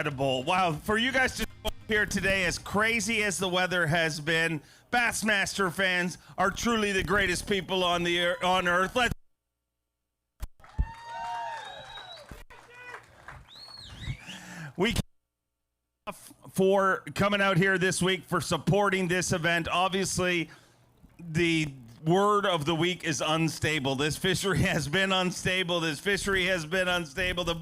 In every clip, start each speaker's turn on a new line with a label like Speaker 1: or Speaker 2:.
Speaker 1: incredible. Wow, for you guys to show up here today, as crazy as the weather has been, Bassmaster fans are truly the greatest people on earth. We for coming out here this week, for supporting this event. Obviously, the word of the week is unstable. This fishery has been unstable. The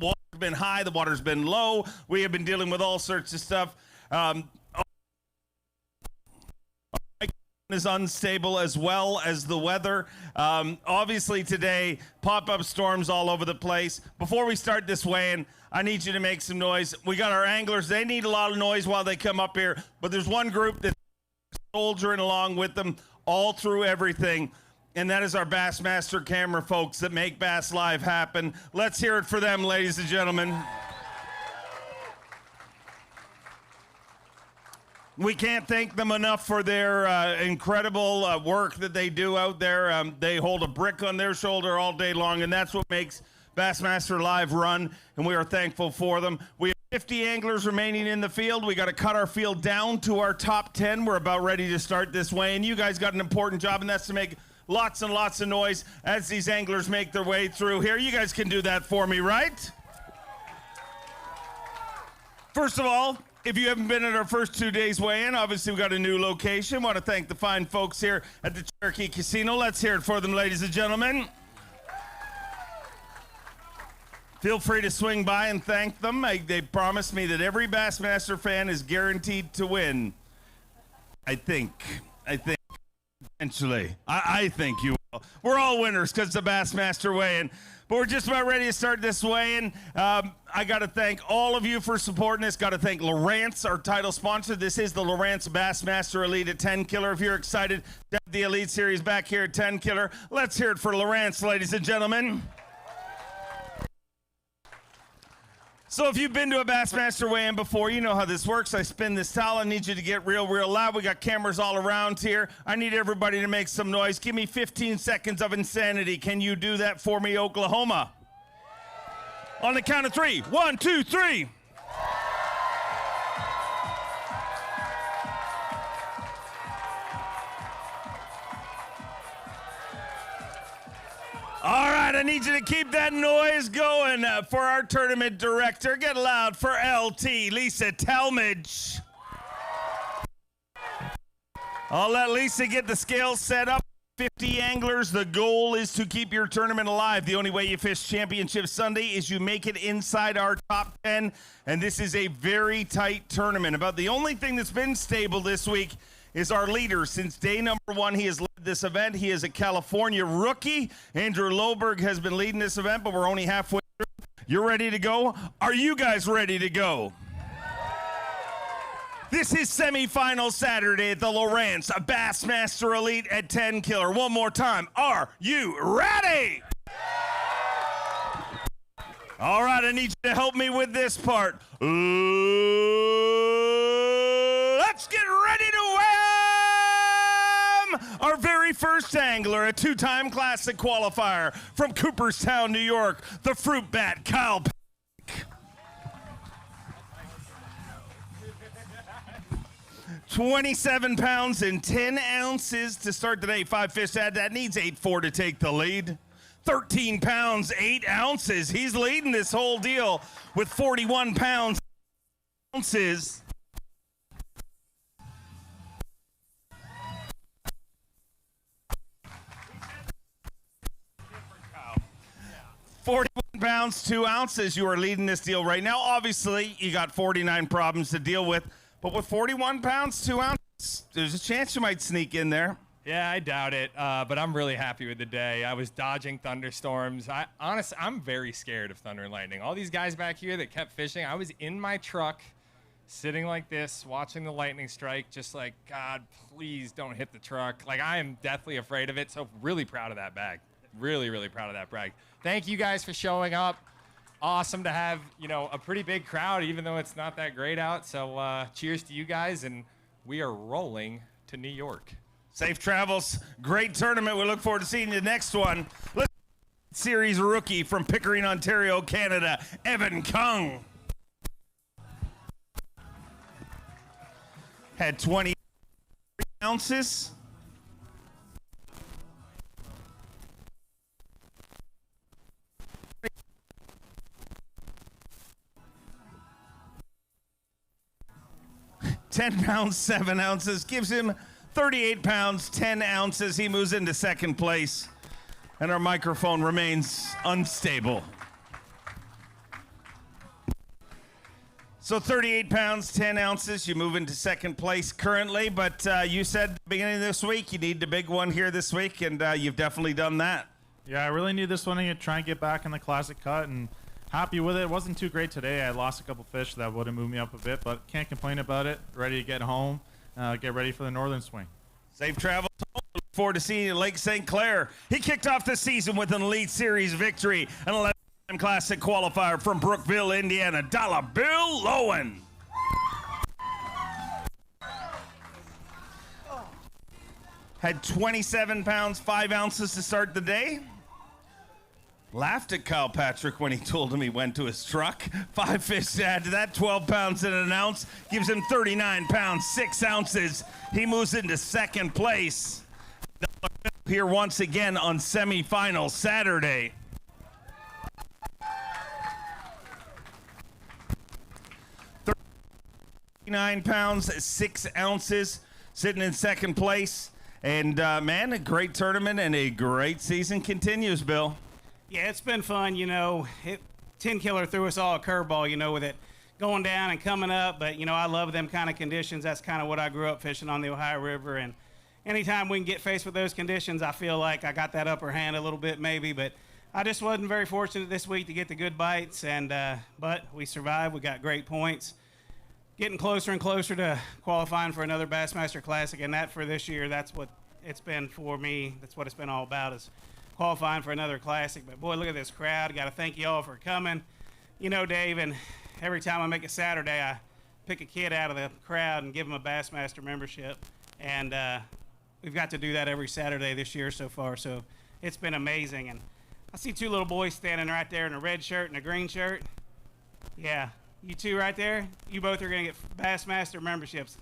Speaker 1: water's been high. The water's been low. We have been dealing with all sorts of stuff. Is unstable as well as the weather. Obviously today, pop-up storms all over the place. Before we start this weigh-in, I need you to make some noise. We got our anglers. They need a lot of noise while they come up here, but there's one group that's soldiering along with them all through everything, and that is our Bassmaster camera folks that make Bass Live happen. Let's hear it for them, ladies and gentlemen. We can't thank them enough for their incredible work that they do out there. They hold a brick on their shoulder all day long, and that's what makes Bassmaster Live run, and we are thankful for them. We have 50 anglers remaining in the field. We got to cut our field down to our top 10. We're about ready to start this way, and you guys got an important job, and that's to make lots and lots of noise as these anglers make their way through here. You guys can do that for me, right? First of all, if you haven't been at our first 2 days weigh-in, obviously we got a new location. Want to thank the fine folks here at the Cherokee Casino. Let's hear it for them, ladies and gentlemen. Feel free to swing by and thank them. They promised me that every Bassmaster fan is guaranteed to win. I think, eventually. I think you will. We're all winners because the Bassmaster weigh-in. But we're just about ready to start this weigh-in. I got to thank all of you for supporting us. Got to thank Lowrance, our title sponsor. This is the Lowrance Bassmaster Elite at Tenkiller. If you're excited to have the Elite Series back here at Tenkiller, let's hear it for Lowrance, ladies and gentlemen. So if you've been to a Bassmaster weigh-in before, you know how this works. I spin this towel. I need you to get real loud. We got cameras all around here. I need everybody to make some noise. Give me 15 seconds of insanity. Can you do that for me, Oklahoma? On the count of 3. 1, 2, 3. All right, I need you to keep that noise going for our tournament director. Get loud for LT, Lisa Talmadge. I'll let Lisa get the scales set up. 50 anglers. The goal is to keep your tournament alive. The only way you fish Championship Sunday is you make it inside our top 10, and this is a very tight tournament. About the only thing that's been stable this week is our leader. Since day number 1, he has led this event. He is a California rookie. Andrew Loberg has been leading this event, but we're only halfway through. You're ready to go? Are you guys ready to go? This is semifinal Saturday at the Lowrance Bassmaster Elite at Tenkiller. One more time. Are you ready? All right, I need you to help me with this part. Let's get ready to weigh our very first angler, a 2-time Classic qualifier from Cooperstown, New York, the fruit bat, Kyle. 27 pounds and 10 ounces to start today. 5 fish add. That needs 8-4 to take the lead. 13 pounds, 8 ounces. He's leading this whole deal with 41 pounds, ounces. 41 pounds, 2 ounces. You are leading this deal right now. Obviously, you got 49 problems to deal with, but with 41 pounds, 2 ounces, there's a chance you might sneak in there.
Speaker 2: Yeah, I doubt it, but I'm really happy with the day. I was dodging thunderstorms. Honestly, I'm very scared of thunder and lightning. All these guys back here that kept fishing, I was in my truck, sitting like this, watching the lightning strike, just like, God, please don't hit the truck. Like, I am deathly afraid of it, so really proud of that bag. Really, really proud of that brag. Thank you guys for showing up. Awesome to have, you know, a pretty big crowd, even though it's not that great out. So cheers to you guys, and we are rolling to New York.
Speaker 1: Safe travels. Great tournament. We look forward to seeing the next one. Let's series rookie from Pickering, Ontario, Canada, Evan Kung. had 20 ounces. £10, 7 ounces, gives him 38 pounds, 10 ounces. He moves into second place, and our microphone remains unstable. So 38 pounds, 10 ounces, you move into second place currently, but you said at the beginning of this week you need the big one here this week, and you've definitely done that.
Speaker 3: Yeah, I really need this one to try and get back in the classic cut, and happy with it. It wasn't too great today. I lost a couple fish that would have moved me up a bit, but can't complain about it. Ready to get home, get ready for the northern swing.
Speaker 1: Safe travels home. Look forward to seeing you at Lake St. Clair. He kicked off the season with an Elite Series victory, an 11-time Classic qualifier from Brookville, Indiana, Dollar Bill Lowen. Had 27 pounds, 5 ounces to start the day. Laughed at Kyle Patrick when he told him he went to his truck. 5 fish to add to that, 12 pounds and an ounce. Gives him 39 pounds, 6 ounces. He moves into second place. Here once again on semifinal Saturday. 39 pounds, 6 ounces, sitting in second place. And, man, a great tournament and a great season continues, Bill.
Speaker 4: Yeah, it's been fun, you know. Tenkiller threw us all a curveball, you know, with it going down and coming up. But, you know, I love them kind of conditions. That's kind of what I grew up fishing on the Ohio River. And anytime we can get faced with those conditions, I feel like I got that upper hand a little bit maybe. But I just wasn't very fortunate this week to get the good bites. And but we survived. We got great points. Getting closer and closer to qualifying for another Bassmaster Classic. And that for this year, that's what it's been for me. That's what it's been all about is qualifying for another Classic. But boy, look at this crowd. Got to thank you all for coming. You know, Dave, and every time I make a Saturday, I pick a kid out of the crowd and give them a Bassmaster membership. And we've got to do that every Saturday this year so far. So it's been amazing. And I see 2 little boys standing right there in a red shirt and a green shirt. Yeah, you 2 right there, you both are going to get Bassmaster memberships.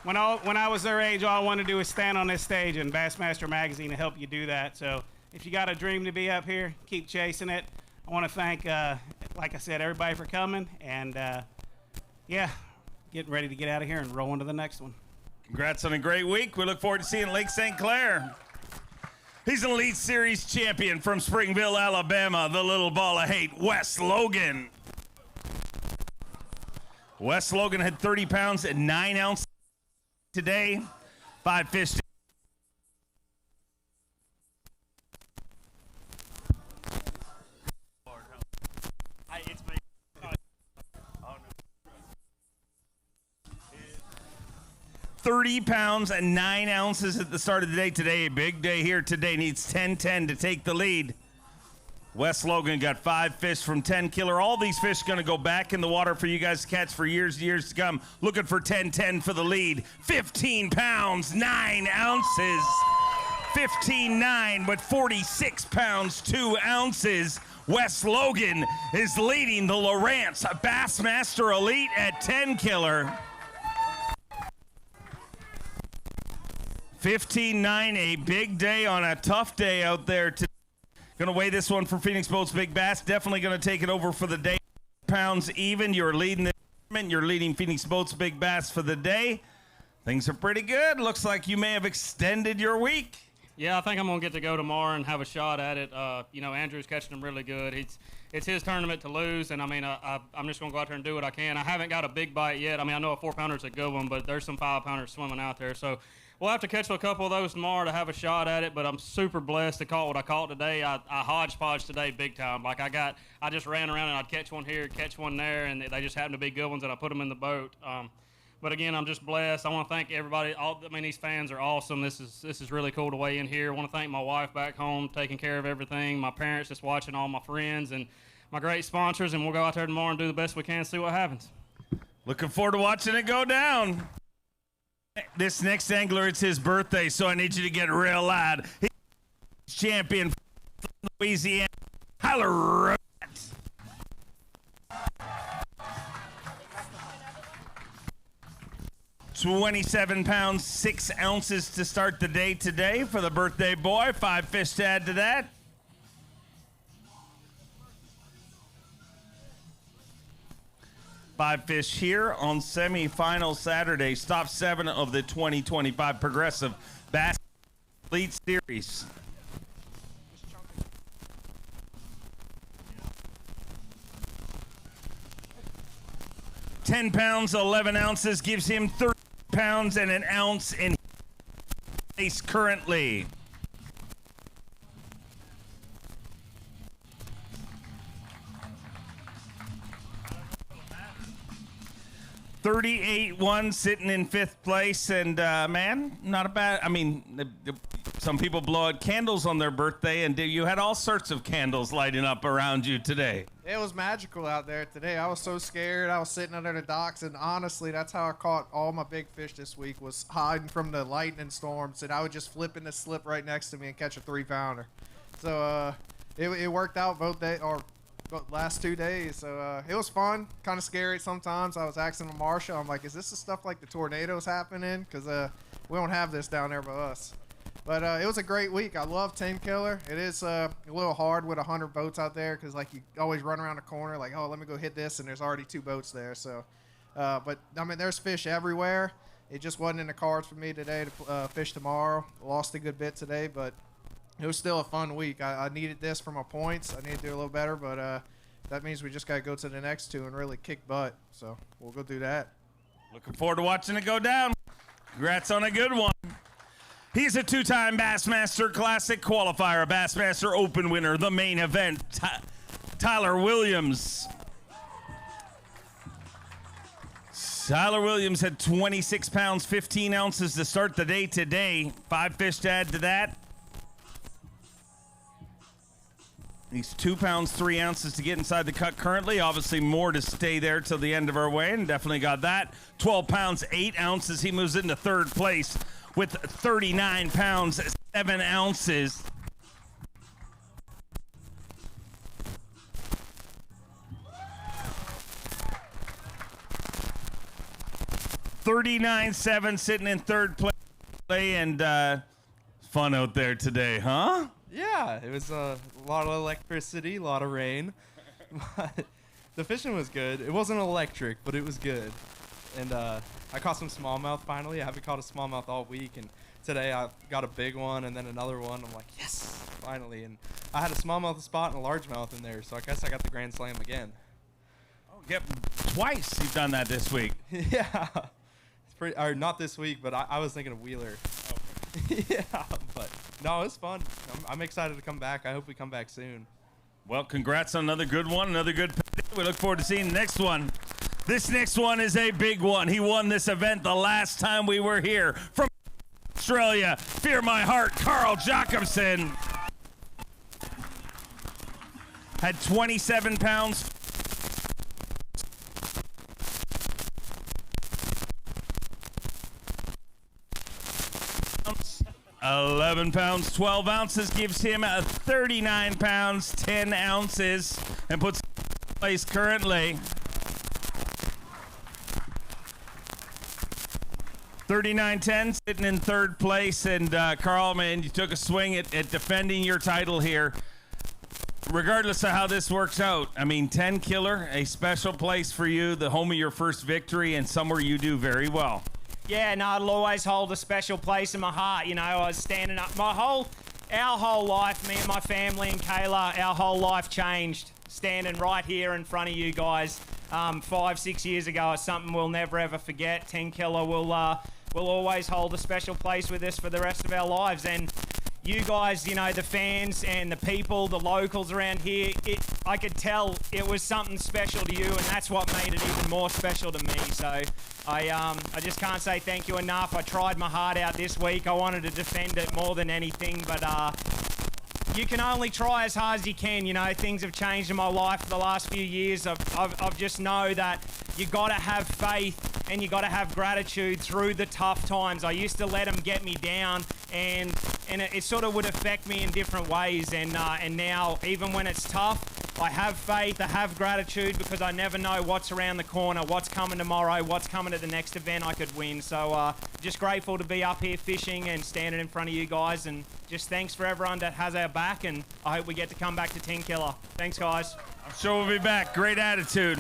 Speaker 4: When I was their age, all I wanted to do was stand on this stage in Bassmaster Magazine to help you do that. So if you got a dream to be up here, keep chasing it. I want to thank, like I said, everybody for coming. And, yeah, getting ready to get out of here and roll into the next one.
Speaker 1: Congrats on a great week. We look forward to seeing Lake St. Clair. He's an Elite Series champion from Springville, Alabama, the little ball of hate, Wes Logan. Wes Logan had 30 pounds and 9 ounces today. 5 fish. It's me. 30 pounds and 9 ounces at the start of the day today. A big day here today. Needs 10-10 to take the lead. Wes Logan got 5 fish from Tenkiller. All these fish going to go back in the water for you guys to catch for years and years to come. Looking for 10-10 for the lead. 15 pounds, 9 ounces. 15-9 with 46 pounds, 2 ounces. Wes Logan is leading the Lowrance Bassmaster Elite at Tenkiller. 15-9, a big day on a tough day out there today. Going to weigh this one for Phoenix Boats Big Bass. Definitely going to take it over for the day. Pounds even. You're leading the tournament. You're leading Phoenix Boats Big Bass for the day. Things are pretty good. Looks like you may have extended your week.
Speaker 5: Yeah, I think I'm going to get to go tomorrow and have a shot at it. You know, Andrew's catching them really good. It's his tournament to lose, and I mean, I'm just going to go out there and do what I can. I haven't got a big bite yet. I mean, I know a 4-pounder's a good one, but there's some 5-pounders swimming out there. So we'll have to catch a couple of those tomorrow to have a shot at it, but I'm super blessed to caught what I caught today. I hodgepodge today big time. Like I just ran around and I'd catch one here, catch one there, and they just happened to be good ones, and I put them in the boat. But again, I'm just blessed. I want to thank everybody. These fans are awesome. This is really cool to weigh in here. I want to thank my wife back home, taking care of everything, my parents just watching, all my friends, and my great sponsors, and we'll go out there tomorrow and do the best we can and see what happens.
Speaker 1: Looking forward to watching it go down. This next angler, it's his birthday, so I need you to get real loud. He's champion from Louisiana, Lowrance. 27 pounds, 6 ounces to start the day today for the birthday boy. 5 fish to add to that. Five fish here on semifinal Saturday. Stop 7 of the 2025 Progressive Bass Elite Series. £10, 11 ounces gives him 30 pounds and an ounce in place currently. $38-1 sitting in 5th place, and man, not a bad. I mean, some people blow out candles on their birthday, and you had all sorts of candles lighting up around you today.
Speaker 6: It was magical out there today. I was so scared. I was sitting under the docks, and honestly, that's how I caught all my big fish this week, was hiding from the lightning storms, and I would just flip in the slip right next to me and catch a 3-pounder. So it worked out both days, or last 2 days. So it was fun, kind of scary sometimes. I was asking Marsha, I'm like, is this the stuff like the tornadoes happening? Because we don't have this down there by us. But it was a great week. I love Tenkiller. It is a little hard with 100 boats out there because, like, you always run around the corner like, oh, let me go hit this, and there's already 2 boats there. So, but, I mean, there's fish everywhere. It just wasn't in the cards for me today to fish tomorrow. Lost a good bit today, but it was still a fun week. I needed this for my points. I need to do a little better, but that means we just got to go to the next 2 and really kick butt. So we'll go do that.
Speaker 1: Looking forward to watching it go down. Congrats on a good one. He's a 2-time Bassmaster Classic qualifier, a Bassmaster Open winner, the main event, Tyler Williams. Tyler Williams had 26 pounds, 15 ounces to start the day today. 5 fish to add to that. He's 2 pounds, 3 ounces to get inside the cut currently. Obviously more to stay there till the end of our way, and definitely got that. 12 pounds, 8 ounces. He moves into 3rd place with 39 pounds, 7 ounces. $39.7 sitting in 3rd place, and fun out there today, huh?
Speaker 7: Yeah, it was a lot of electricity, a lot of rain. The fishing was good. It wasn't electric, but it was good. And I caught some smallmouth finally. I haven't caught a smallmouth all week, and today I got a big one and then another one. I'm like, yes, finally. And I had a smallmouth spot and a largemouth in there, so I guess I got the grand slam again.
Speaker 1: Oh, yep, twice you've done that this week.
Speaker 7: Yeah, it's pretty. Or not this week, but I was thinking of Wheeler. Oh. Yeah, but no, it's fun. I'm excited to come back. I hope we come back soon.
Speaker 1: Well, congrats on another good one, another good payday. We look forward to seeing the next one. This next one is a big one. He won this event the last time we were here. From Australia, Fear My Heart, Carl Jacobson. Had 27 pounds. 11 pounds, 12 ounces gives him 39 pounds, 10 ounces, and puts him in place currently. 39.10 sitting in 3rd place, and Carl, man, you took a swing at defending your title here. Regardless of how this works out, I mean, Tenkiller, a special place for you, the home of your first victory, and somewhere you do very well.
Speaker 8: Yeah, no, it'll always hold a special place in my heart. You know, I was standing up our whole life, me and my family and Kayla, our whole life changed standing right here in front of you guys 5-6 years ago. It's something we'll never ever forget. Tenkiller will always hold a special place with us for the rest of our lives. And you guys, you know, the fans and the people, the locals around here, I could tell it was something special to you, and that's what made it even more special to me. So I just can't say thank you enough. I tried my heart out this week. I wanted to defend it more than anything, but you can only try as hard as you can. You know, things have changed in my life for the last few years. I've just know that you got to have faith and you got to have gratitude through the tough times. I used to let them get me down, and it sort of would affect me in different ways. And now, even when it's tough, I have faith, I have gratitude because I never know what's around the corner, what's coming tomorrow, what's coming at the next event I could win. So just grateful to be up here fishing and standing in front of you guys, and just thanks for everyone that has our back, and I hope we get to come back to Tenkiller. Thanks, guys.
Speaker 1: I'm sure we'll be back. Great attitude.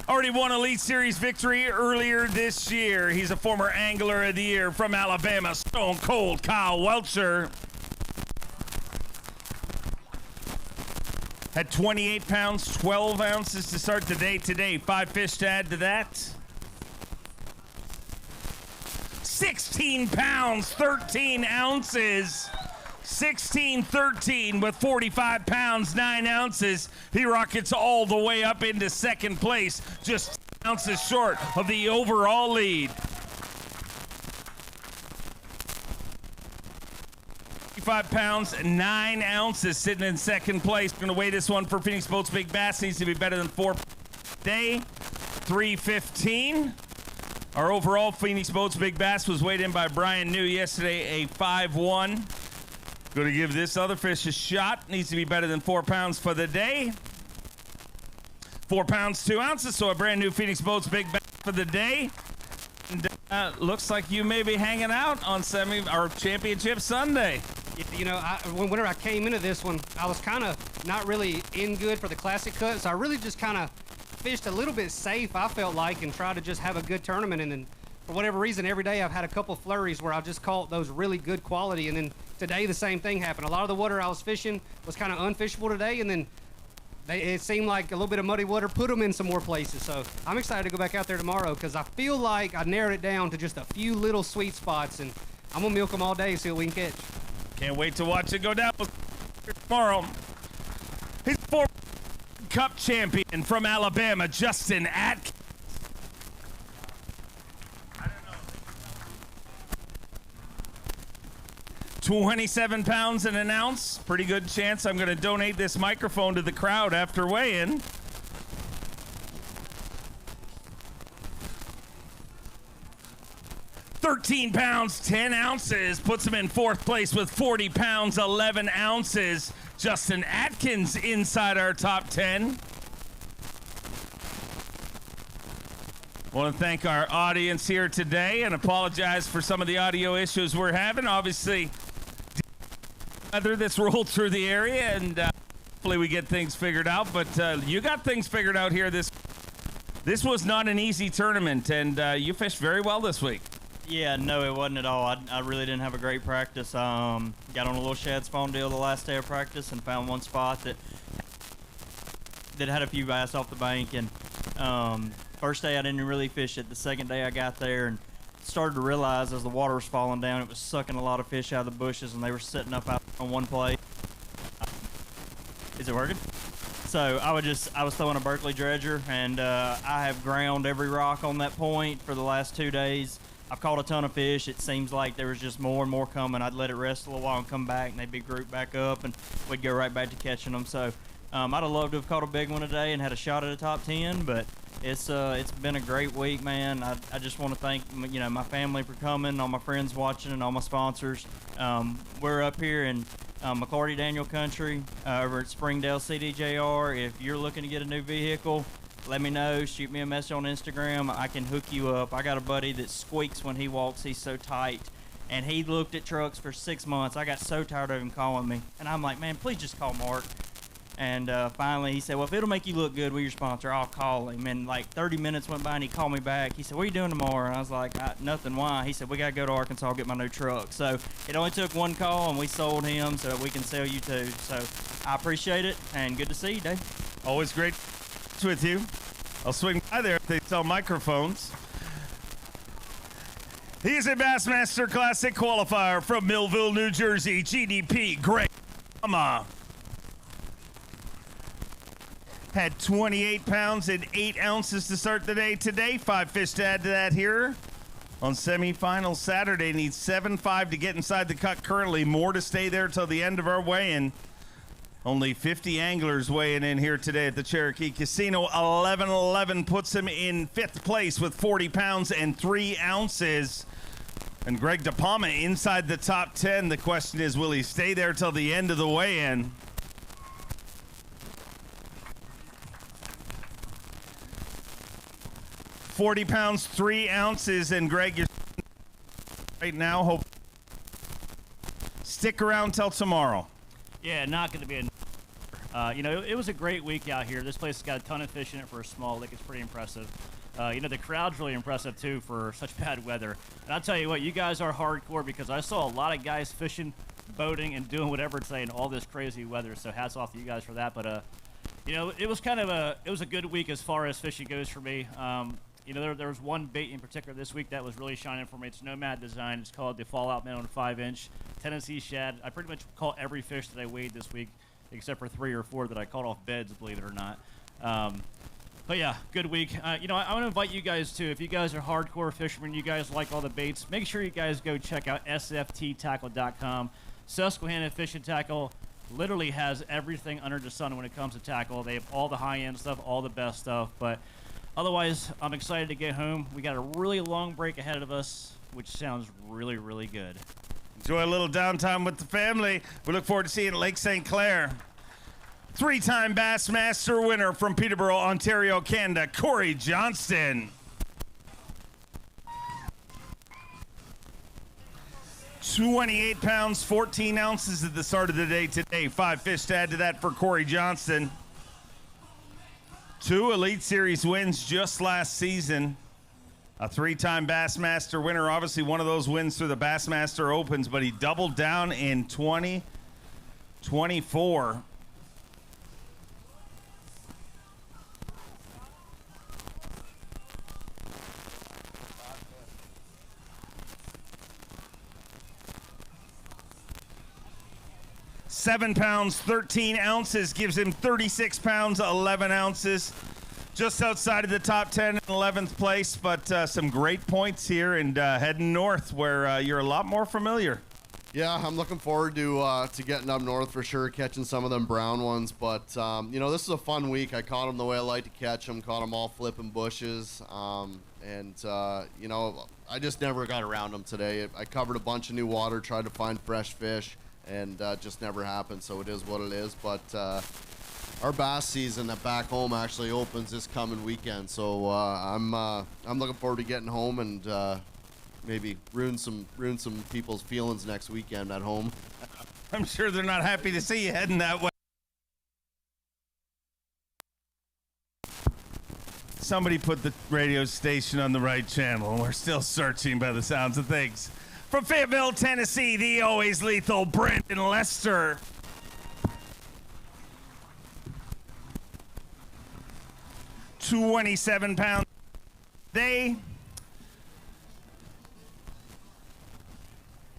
Speaker 1: Already won Elite Series victory earlier this year. He's a former Angler of the Year from Alabama, Stone Cold Kyle Welcher. Had 28 pounds, 12 ounces to start the day today. 5 fish to add to that. 16 pounds, 13 ounces. 16-13 with 45 pounds, 9 ounces. He rockets all the way up into second place, just ounces short of the overall lead. 5 pounds, 9 ounces sitting in second place. Going to weigh this one for Phoenix Boats Big Bass. Needs to be better than 4 day. 315. Our overall Phoenix Boats Big Bass was weighed in by Brian New yesterday, a 5-1. Going to give this other fish a shot. Needs to be better than 4 pounds for the day. 4 pounds, 2 ounces. So a brand new Phoenix Boats Big Bass for the day. And, looks like you may be hanging out on Championship Sunday.
Speaker 9: You know, whenever I came into this one, I was kind of not really in good for the classic cut, so I really just kind of fished a little bit safe, I felt like, and tried to just have a good tournament. And then, for whatever reason, every day I've had a couple flurries where I just caught those really good quality. And then today the same thing happened. A lot of the water I was fishing was kind of unfishable today, and then it seemed like a little bit of muddy water put them in some more places. So I'm excited to go back out there tomorrow because I feel like I narrowed it down to just a few little sweet spots, and I'm going to milk them all day and see what we can catch.
Speaker 1: Can't wait to watch it go down tomorrow. He's former Cup champion from Alabama, Justin Atkins. 27 pounds and an ounce. Pretty good chance I'm going to donate this microphone to the crowd after weigh-in. $13 pounds, 10 ounces, puts him in fourth place with 40 pounds, 11 ounces. Justin Atkins inside our top 10. Want to thank our audience here today and apologize for some of the audio issues we're having. Obviously, weather that's rolled through the area, and hopefully we get things figured out. But you got things figured out here. This was not an easy tournament, and you fished very well this week.
Speaker 10: Yeah, no, it wasn't at all. I really didn't have a great practice. Got on a little shad spawn deal the last day of practice and found one spot that had a few bass off the bank. And first day I didn't really fish it. The second day I got there and started to realize as the water was falling down, it was sucking a lot of fish out of the bushes, and they were sitting up out on one plate. Is it working? So I was throwing a Berkeley dredger, and I have ground every rock on that point for the last 2 days. I've caught a ton of fish. It seems like there was just more and more coming. I'd let it rest a little while and come back, and they'd be grouped back up, and we'd go right back to catching them. So I'd have loved to have caught a big one today and had a shot at a top 10, but it's been a great week, man. I just want to thank my family for coming, all my friends watching, and all my sponsors. We're up here in McCarty Daniel Country over at Springdale CDJR. If you're looking to get a new vehicle, let me know. Shoot me a message on Instagram. I can hook you up. I got a buddy that squeaks when he walks. He's so tight. And he looked at trucks for 6 months. I got so tired of him calling me. And I'm like, man, please just call Mark. And finally he said, well, if it'll make you look good with your sponsor, I'll call him. And like 30 minutes went by and he called me back. He said, what are you doing tomorrow? And I was like, nothing. Why? He said, we got to go to Arkansas, get my new truck. So it only took one call and we sold him so that we can sell you too. So I appreciate it and good to see you, Dave.
Speaker 1: Always great with you. I'll swing by there if they sell microphones. He is a Bassmaster Classic qualifier from Millville, New Jersey. GDP, Greg Mama. Had 28 pounds and 8 ounces to start the day today. 5 fish to add to that here on semifinal Saturday. Needs 7.5 to get inside the cut currently. More to stay there till the end of our weigh-in. Only 50 anglers weighing in here today at the Cherokee Casino. 11-11 puts him in 5th place with 40 pounds and 3 ounces. And Greg DePalma inside the top 10. The question is, will he stay there till the end of the weigh-in? 40 pounds, 3 ounces. And Greg, you're right now. Hope stick around till tomorrow.
Speaker 11: Yeah, not going to be it was a great week out here. This place has got a ton of fish in it for a small lake. It's pretty impressive. The crowd's really impressive, too, for such bad weather. And I'll tell you what, you guys are hardcore because I saw a lot of guys fishing, boating, and doing whatever today in all this crazy weather. So hats off to you guys for that. But, it was kind of a good week as far as fishing goes for me. There was one bait in particular this week that was really shining for me. It's Nomad Design. It's called the Fallout Man on a 5-inch Tennessee shad. I pretty much caught every fish that I weighed this week, except for 3 or 4 that I caught off beds, believe it or not. But yeah, good week. I want to invite you guys too. If you guys are hardcore fishermen, you guys like all the baits, make sure you guys go check out sfttackle.com. Susquehanna Fishing Tackle literally has everything under the sun when it comes to tackle. They have all the high-end stuff, all the best stuff. But otherwise, I'm excited to get home. We got a really long break ahead of us, which sounds really, really good.
Speaker 1: Enjoy a little downtime with the family. We look forward to seeing you at Lake St. Clair. 3-time Bassmaster winner from Peterborough, Ontario, Canada, Corey Johnston. 28 pounds, 14 ounces at the start of the day today. 5 fish to add to that for Corey Johnston. 2 Elite Series wins just last season. A 3-time Bassmaster winner. Obviously one of those wins through the Bassmaster Opens, but he doubled down in 2024. £7 pounds, 13 ounces gives him 36 pounds, 11 ounces. Just outside of the top 10 in 11th place, but some great points here and heading north where you're a lot more familiar.
Speaker 12: Yeah, I'm looking forward to getting up north for sure, catching some of them brown ones. But, this is a fun week. I caught them the way I like to catch them, caught them all flipping bushes. I just never got around them today. I covered a bunch of new water, tried to find fresh fish, and just never happened, so it is what it is. But our bass season at back home actually opens this coming weekend, so I'm looking forward to getting home and maybe ruin some people's feelings next weekend at home.
Speaker 1: I'm sure they're not happy to see you heading that way. Somebody put the radio station on the right channel, and we're still searching by the sounds of things. From Fayetteville, Tennessee, the always lethal Brendan Lester. £27 a day.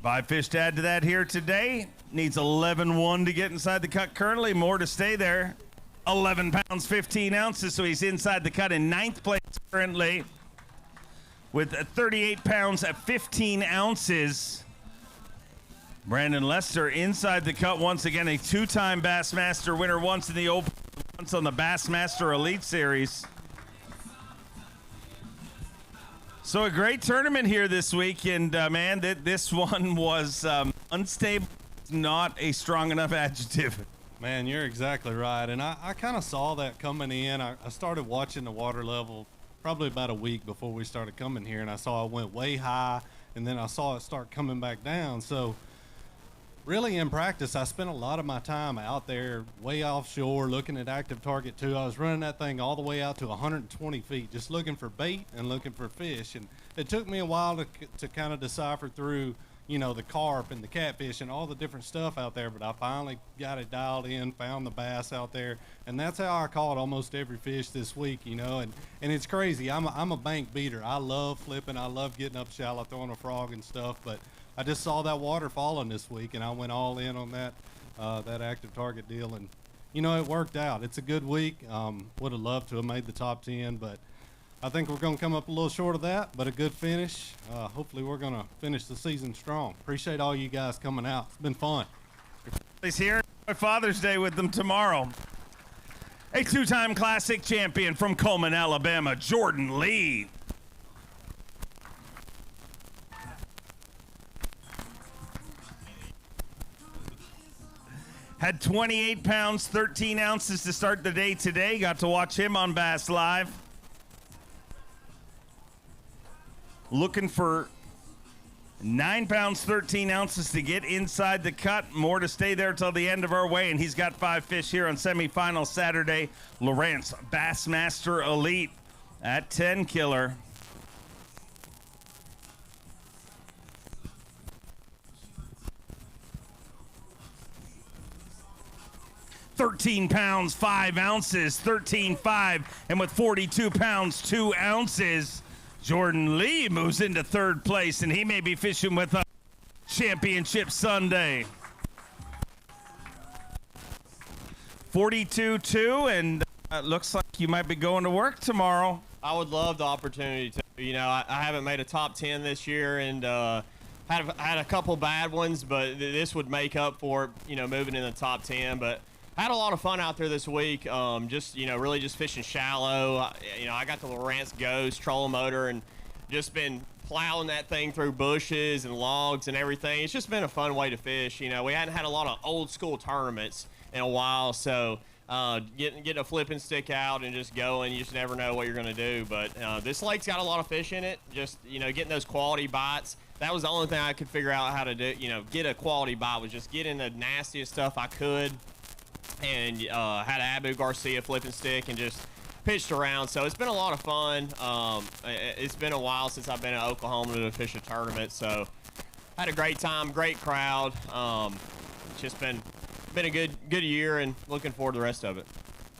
Speaker 1: 5 fish to add to that here today. Needs 11-1 to get inside the cut currently. More to stay there. 11 pounds, 15 ounces, so he's inside the cut in 9th place currently with 38 pounds at 15 ounces. Brandon Lester inside the cut once again, a 2-time Bassmaster winner, once in the Open, once on the Bassmaster Elite Series. So a great tournament here this week, and this one was unstable, not a strong enough adjective.
Speaker 13: Man, you're exactly right, and I kind of saw that coming in. I started watching the water level probably about a week before we started coming here, and I saw it went way high, and then I saw it start coming back down. So really in practice, I spent a lot of my time out there way offshore looking at active target 2. I was running that thing all the way out to 120 feet, just looking for bait and looking for fish. And it took me a while to kind of decipher through, the carp and the catfish and all the different stuff out there, but I finally got it dialed in, found the bass out there, and that's how I caught almost every fish this week, and it's crazy. I'm a bank beater. I love flipping. I love getting up shallow, throwing a frog and stuff, but I just saw that water falling this week, and I went all in on that active target deal, and it worked out. It's a good week. Would have loved to have made the top 10, but I think we're going to come up a little short of that, but a good finish. Hopefully we're going to finish the season strong. Appreciate all you guys coming out. It's been fun.
Speaker 1: He's here on Father's Day with them tomorrow. A 2-time Classic champion from Coleman, Alabama, Jordan Lee. Had 28 pounds, 13 ounces to start the day today. Got to watch him on Bass Live. looking for 9 pounds, 13 ounces to get inside the cut. More to stay there till the end of our weigh, and he's got 5 fish here on semifinal Saturday. Lowrance Bassmaster Elite at Tenkiller. £13 pounds, 5 ounces, 13.5, and with 42 pounds, 2 ounces. Jordan Lee moves into 3rd place, and he may be fishing with us Championship Sunday. 42.2, and looks like you might be going to work tomorrow.
Speaker 14: I would love the opportunity to. You know, I haven't made a top 10 this year, and had a couple bad ones, but this would make up for, you know, moving in the top 10. But I had a lot of fun out there this week. Just, you know, really just fishing shallow. You know, I got the Lowrance Ghost trolling motor and just been plowing that thing through bushes and logs and everything. It's just been a fun way to fish. You know, we hadn't had a lot of old school tournaments in a while, so getting a flipping stick out and just going, you just never know what you're going to do. But this lake's got a lot of fish in it. Just, you know, getting those quality bites. That was the only thing I could figure out how to do, you know, get a quality bite, was just getting the nastiest stuff I could. And had an Abu Garcia flipping stick and just pitched around. So it's been a lot of fun. It's been a while since I've been in Oklahoma to fish a tournament. So had a great time, great crowd. It's just been a good year, and looking forward to the rest of it.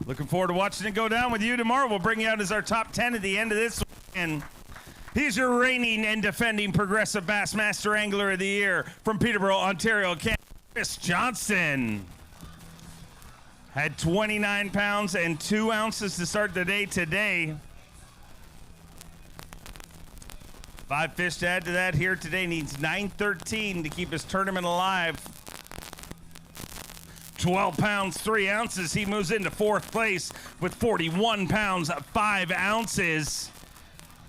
Speaker 1: Looking forward to watching it go down with you tomorrow. We'll bring you out as our top 10 at the end of this. And he's your reigning and defending Progressive Bassmaster Angler of the Year from Peterborough, Ontario, Canada, Chris Johnson. Had 29 pounds and 2 ounces to start the day today. 5 fish to add to that here today. Needs 913 to keep his tournament alive. 12 pounds, 3 ounces. He moves into 4th place with 41 pounds, 5 ounces.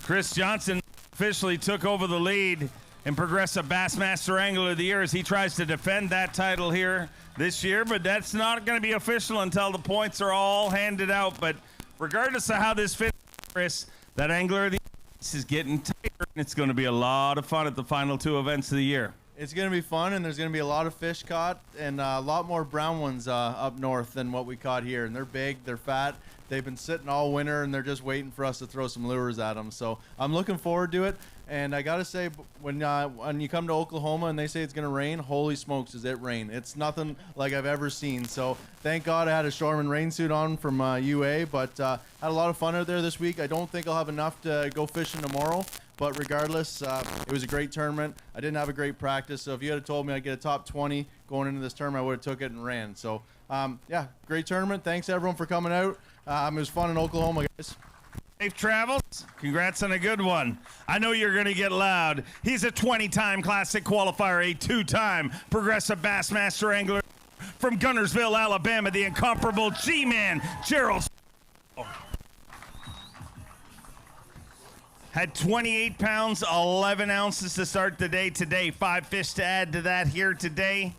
Speaker 1: Chris Johnson officially took over the lead in Progressive Bassmaster Angler of the Year as he tries to defend that title here this year, but that's not going to be official until the points are all handed out. But regardless of how this fits, Chris, that Angler of the Year is getting tighter, and it's going to be a lot of fun at the final 2 events of the year.
Speaker 7: It's going to be fun, and there's going to be a lot of fish caught, and a lot more brown ones up north than what we caught here. And they're big, they're fat. They've been sitting all winter, and they're just waiting for us to throw some lures at them. So I'm looking forward to it. And I got to say, when you come to Oklahoma and they say it's going to rain, holy smokes, does it rain. It's nothing like I've ever seen. So thank God I had a Shorman rain suit on from UA, but had a lot of fun out there this week. I don't think I'll have enough to go fishing tomorrow. But regardless, it was a great tournament. I didn't have a great practice, so if you had told me I'd get a top 20 going into this tournament, I would have took it and ran. So, yeah, great tournament. Thanks, everyone, for coming out. It was fun in Oklahoma, guys.
Speaker 1: Safe travels. Congrats on a good one. I know you're going to get loud. He's a 20-time Classic qualifier, a 2-time Progressive Bassmaster Angler from Gunnersville, Alabama, the incomparable G-Man, Gerald. Had 28 pounds, 11 ounces to start the day today. 5 fish to add to that here today.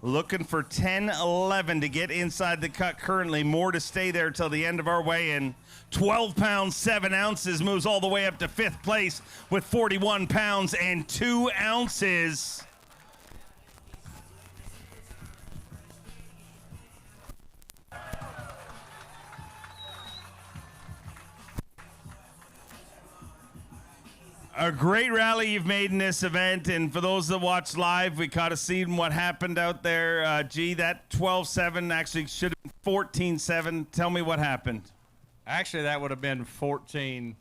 Speaker 1: Looking for 10-11 to get inside the cut currently. More to stay there till the end of our weigh-in. 12 pounds, 7 ounces moves all the way up to 5th place with 41 pounds and 2 ounces. A great rally you've made in this event, and for those that watched live, we caught a scene what happened out there. That 12-7 actually should have been 14-7. Tell me what happened.
Speaker 15: Actually, that would have been 14-11.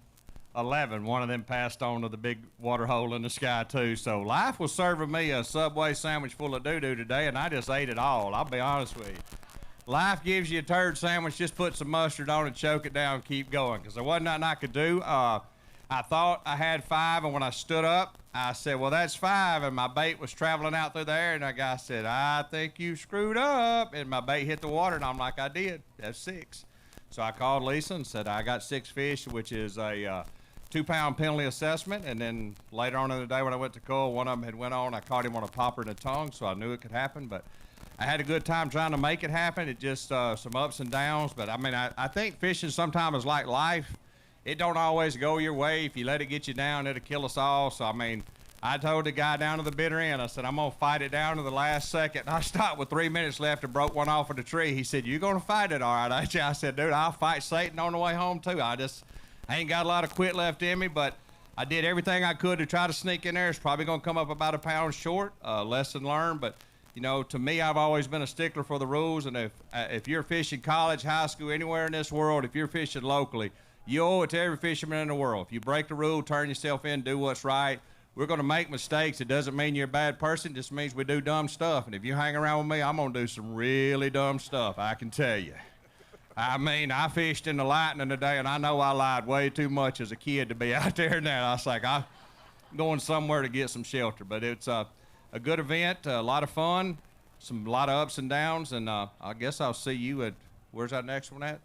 Speaker 15: One of them passed on to the big water hole in the sky, too. So Life was serving me a Subway sandwich full of doo-doo today, and I just ate it all. I'll be honest with you. Life gives you a turd sandwich, just put some mustard on it, choke it down, and keep going, because there wasn't nothing I could do. I thought I had 5, and when I stood up, I said, well, that's 5, and my bait was traveling out through the air, and the guy said, I think you screwed up, and my bait hit the water, and I'm like, I did. That's 6. So I called Lisa and said, I got 6 fish, which is a 2-pound penalty assessment, and then later on in the day when I went to Cole, one of them had went on. I caught him on a popper and a tongue, so I knew it could happen, but I had a good time trying to make it happen. It just some ups and downs, but I mean, I think fishing sometimes is like life. it don't always go your way. If you let it get you down, it'll kill us all. So, I mean, I told the guy down to the bitter end, I said, I'm going to fight it down to the last second. I stopped with 3 minutes left and broke one off of the tree. He said, you going to fight it, all right, ain't you? I said, dude, I'll fight Satan on the way home, too. I ain't got a lot of quit left in me, but I did everything I could to try to sneak in there. It's probably going to come up about a pound short. Lesson learned, but you know, to me, I've always been a stickler for the rules, and if you're fishing college, high school, anywhere in this world, if you're fishing locally, you owe it to every fisherman in the world. If you break the rule, turn yourself in, do what's right. We're going to make mistakes. It doesn't mean you're a bad person. It just means we do dumb stuff. And if you hang around with me, I'm going to do some really dumb stuff, I can tell you. I mean, I fished in the lightning today, and I know I lied way too much as a kid to be out there now. I was like, I'm going somewhere to get some shelter. But it's a good event, a lot of fun, a lot of ups and downs, and I guess I'll see you at, where's that next one at?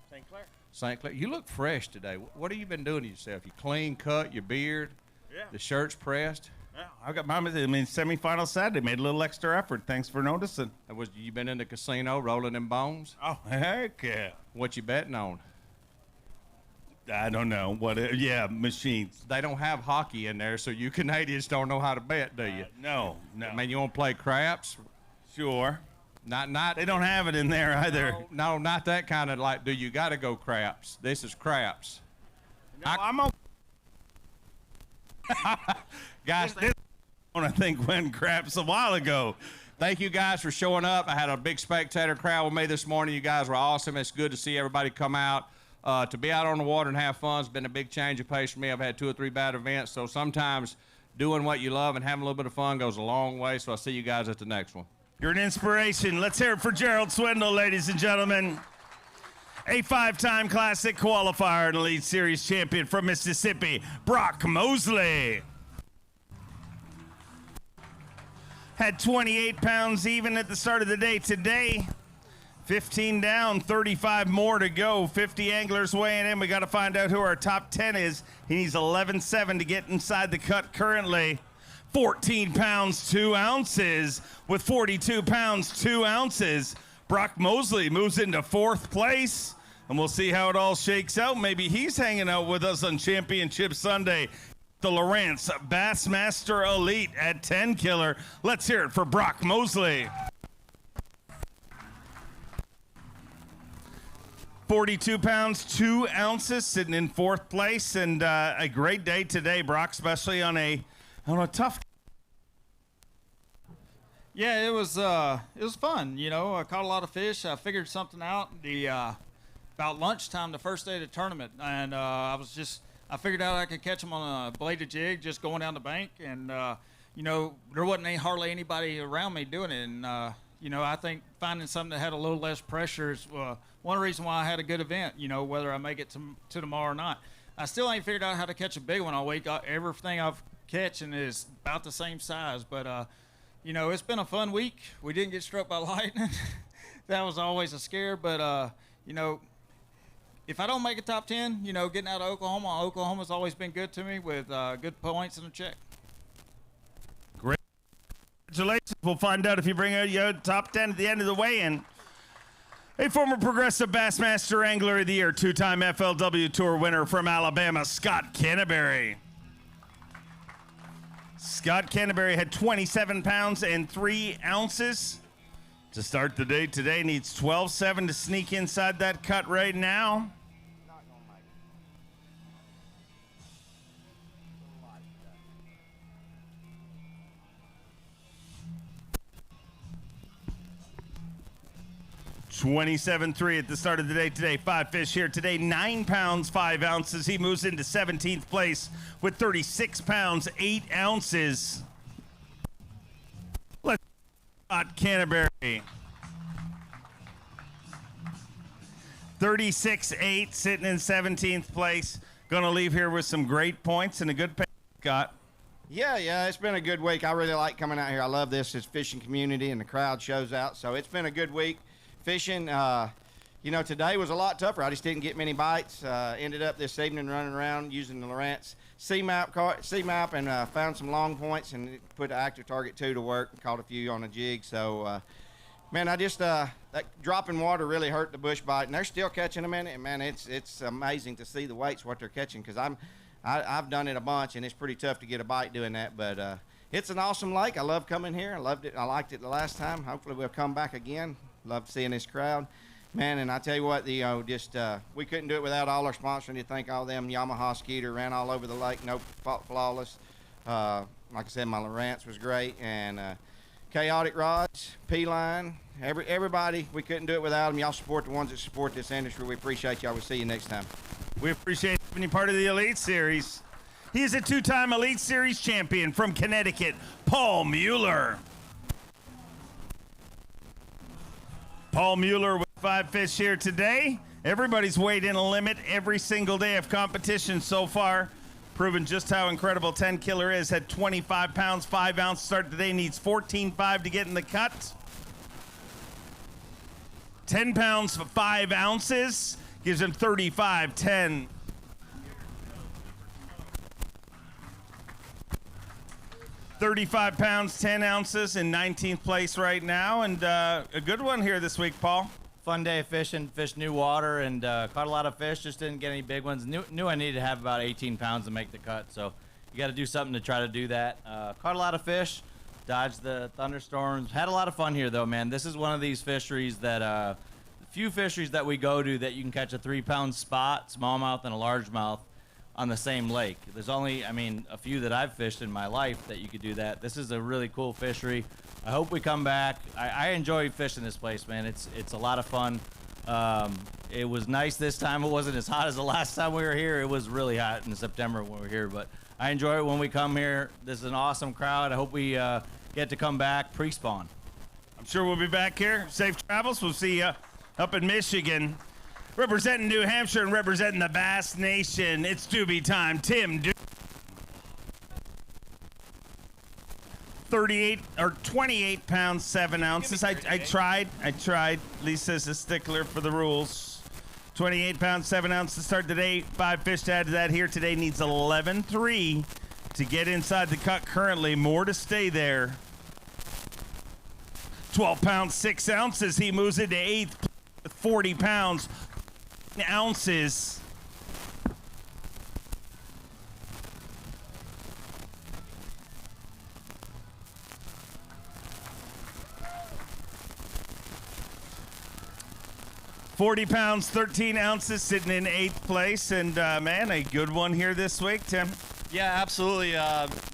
Speaker 16: St. Clair.
Speaker 15: St. Clair. You look fresh today. What have you been doing to yourself? You clean cut, your beard,
Speaker 1: Yeah.
Speaker 15: the shirt's pressed.
Speaker 1: Yeah, I got mine. I mean, semifinal Saturday. Made a little extra effort. Thanks for noticing.
Speaker 15: You been in the casino rolling them bones?
Speaker 1: Oh, heck yeah.
Speaker 15: What you betting on?
Speaker 1: I don't know. Yeah, machines.
Speaker 15: They don't have hockey in there, so you Canadians don't know how to bet, do you?
Speaker 1: No.
Speaker 15: I mean, you want to play craps?
Speaker 1: Sure.
Speaker 15: Not.
Speaker 1: They don't have it in there either.
Speaker 15: No, not that kind of like, do you got to go craps? This is craps.
Speaker 1: No, I'm okay.
Speaker 15: Guys,
Speaker 1: I think went craps a while ago.
Speaker 15: Thank you guys for showing up. I had a big spectator crowd with me this morning. You guys were awesome. It's good to see everybody come out. To be out on the water and have fun has been a big change of pace for me. I've had 2 or 3 bad events, so sometimes doing what you love and having a little bit of fun goes a long way, so I'll see you guys at the next one.
Speaker 1: You're an inspiration. Let's hear it for Gerald Swindle, ladies and gentlemen. A 5-time Classic qualifier and Elite Series champion from Mississippi, Brock Mosley. Had 28 pounds even at the start of the day today. 15 down, 35 more to go. 50 anglers weighing in. We got to find out who our top 10 is. He needs 11.7 to get inside the cut currently. 14 pounds, 2 ounces. With 42 pounds, 2 ounces, Brock Mosley moves into 4th place. And we'll see how it all shakes out. Maybe he's hanging out with us on Championship Sunday. The Lowrance Bassmaster Elite at Tenkiller. Let's hear it for Brock Mosley. 42 pounds, 2 ounces, sitting in 4th place, and a great day today, Brock, especially on a tough.
Speaker 17: Yeah, it was fun. You know, I caught a lot of fish. I figured something out about lunchtime the first day of the tournament, and I figured out I could catch them on a bladed jig just going down the bank, and you know, there wasn't hardly anybody around me doing it, and you know, I think finding something that had a little less pressure is one reason why I had a good event, you know, whether I make it to tomorrow or not. I still ain't figured out how to catch a big one all week. Everything I've catching is about the same size, but you know, it's been a fun week. We didn't get struck by lightning. That was always a scare, but you know, if I don't make a top 10, you know, getting out of Oklahoma's always been good to me with good points and a check.
Speaker 1: Great. Congratulations. We'll find out if you bring out your top 10 at the end of the weigh-in. A former Progressive Bassmaster Angler of the Year, 2-time FLW Tour winner from Alabama, Scott Canterbury. Scott Canterbury had 27 pounds and 3 ounces to start the day today. Needs 12.7 to sneak inside that cut right now. 27.3 at the start of the day today. 5 fish here today, 9 pounds, 5 ounces. He moves into 17th place with 36 pounds, 8 ounces. Let's Scott Canterbury. 36.8, sitting in 17th place. Going to leave here with some great points and a good pay, Scott.
Speaker 16: Yeah, it's been a good week. I really like coming out here. I love this fishing community, and the crowd shows out. So it's been a good week fishing. You know, today was a lot tougher. I just didn't get many bites. Ended up this evening running around using the Lowrance C-map and found some long points and put Active Target 2 to work and caught a few on a jig. So Man, I just that dropping water really hurt the bush bite, and they're still catching them in it. Man, it's amazing to see the weights what they're catching, because I've done it a bunch, and it's pretty tough to get a bite doing that. But it's an awesome lake. I love coming here. I loved it. I liked it the last time. Hopefully we'll come back again. Love seeing this crowd, man. And I tell you what, we couldn't do it without all our sponsors. You think all them Yamaha Skeeter ran all over the lake, no flawless. Like I said, my Lowrance was great, and Chaotic Rods, P-Line, everybody. We couldn't do it without them. Y'all support the ones that support this industry. We appreciate y'all. We'll see you next time.
Speaker 1: We appreciate having you part of the Elite Series. He is a two-time Elite Series champion from Connecticut, Paul Mueller. Paul Mueller with 5 fish here today. Everybody's weighed in a limit every single day of competition so far. Proving just how incredible Tenkiller is. Had 25 pounds, 5 ounce start today. Needs 14.5 to get in the cut. 10 pounds, 5 ounces. Gives him 35.10. $35 pounds, 10 ounces in 19th place right now. And a good one here this week, Paul.
Speaker 18: Fun day of fishing, fished new water, and caught a lot of fish. Just didn't get any big ones. Knew I needed to have about 18 pounds to make the cut, so you got to do something to try to do that. Caught a lot of fish, dodged the thunderstorms. Had a lot of fun here, though, man. This is one of these fisheries that few fisheries that we go to that you can catch a 3-pound spot, smallmouth, and a largemouth on the same lake. There's only, a few that I've fished in my life that you could do that. This is a really cool fishery. I hope we come back. I enjoy fishing this place, man. It's a lot of fun. It was nice this time. It wasn't as hot as the last time we were here. It was really hot in September when we were here, but I enjoy it when we come here. This is an awesome crowd. I hope we get to come back pre-spawn.
Speaker 1: I'm sure we'll be back here. Safe travels. We'll see you up in Michigan. Representing New Hampshire and representing the Bass Nation, it's Doobie time. Tim, 28 pounds, 7 ounces. I tried. Lisa's a stickler for the rules. 28 pounds, 7 ounces to start today. 5 fish to add to that here today. Needs 11.3 to get inside the cut currently. More to stay there. 12 pounds, 6 ounces. He moves into 8th with 40 pounds, ounces. $40 pounds, 13 ounces, sitting in 8th place. And, man, a good one here this week, Tim.
Speaker 19: Yeah, absolutely.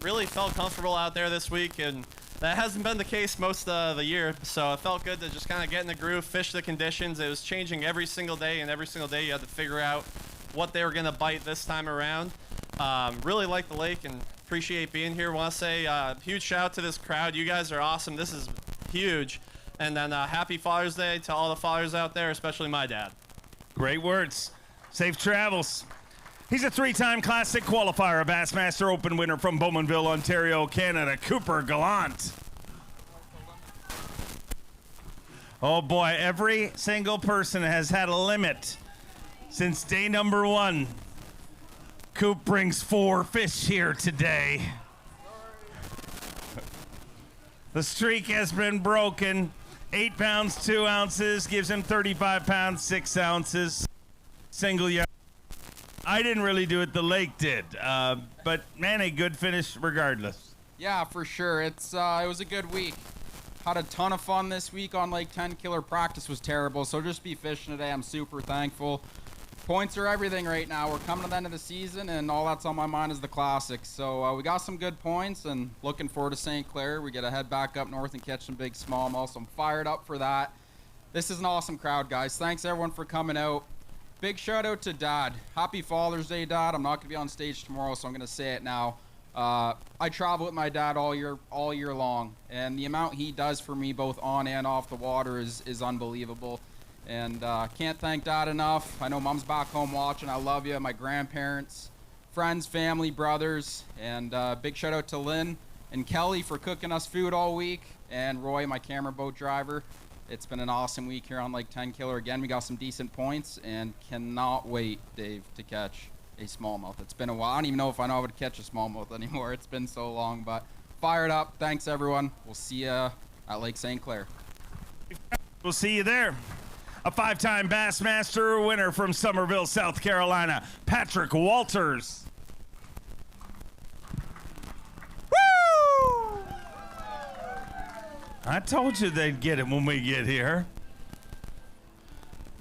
Speaker 19: Really felt comfortable out there this week, and that hasn't been the case most of the year. So it felt good to just kind of get in the groove, fish the conditions. It was changing every single day, and every single day you had to figure out what they were going to bite this time around. Really like the lake and appreciate being here. Want to say huge shout out to this crowd. You guys are awesome. This is huge. And then happy Father's Day to all the fathers out there, especially my dad.
Speaker 1: Great words. Safe travels. He's a 3-time Classic qualifier, a Bassmaster Open winner from Bowmanville, Ontario, Canada, Cooper Gallant. Oh boy, every single person has had a limit since day number 1. Coop brings 4 fish here today. The streak has been broken. 8 pounds, 2 ounces, gives him 35 pounds, 6 ounces. Single yard. I didn't really do it, the lake did. But man, a good finish regardless.
Speaker 20: Yeah, for sure. It was a good week. Had a ton of fun this week on Lake Tenkiller. Practice was terrible, so just be fishing today. I'm super thankful. Points are everything right now. We're coming to the end of the season, and all that's on my mind is the Classics. So we got some good points, and looking forward to St. Clair. We get to head back up north and catch some big smallmouth. So I'm fired up for that. This is an awesome crowd, guys. Thanks, everyone, for coming out. Big shout out to Dad. Happy Father's Day, Dad. I'm not going to be on stage tomorrow, so I'm going to say it now. I travel with my dad all year long, and the amount he does for me both on and off the water is unbelievable. And can't thank Dad enough. I know Mom's back home watching. I love you. My grandparents, friends, family, brothers, and big shout out to Lynn and Kelly for cooking us food all week, and Roy, my camera boat driver. It's been an awesome week here on Lake Tenkiller. Again, we got some decent points, and cannot wait, Dave, to catch a smallmouth. It's been a while. I don't even know if I know how to catch a smallmouth anymore. It's been so long, but fired up. Thanks, everyone. We'll see you at Lake St. Clair.
Speaker 1: We'll see you there. A 5-time Bassmaster winner from Somerville, South Carolina, Patrick Walters. Woo! I told you they'd get it when we get here.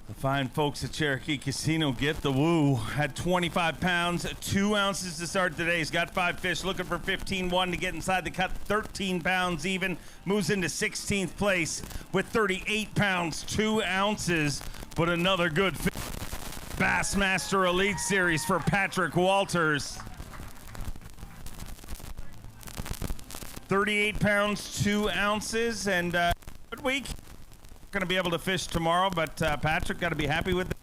Speaker 1: The fine folks at Cherokee Casino get the woo. Had 25 pounds, 2 ounces to start today. He's got 5 fish, looking for 15-1 to get inside the cut. 13 pounds even, moves into 16th place with 38 pounds, 2 ounces. But another good fish. Bassmaster Elite Series for Patrick Walters. 38 pounds, 2 ounces, and good week. Going to be able to fish tomorrow, but Patrick got to be happy with it.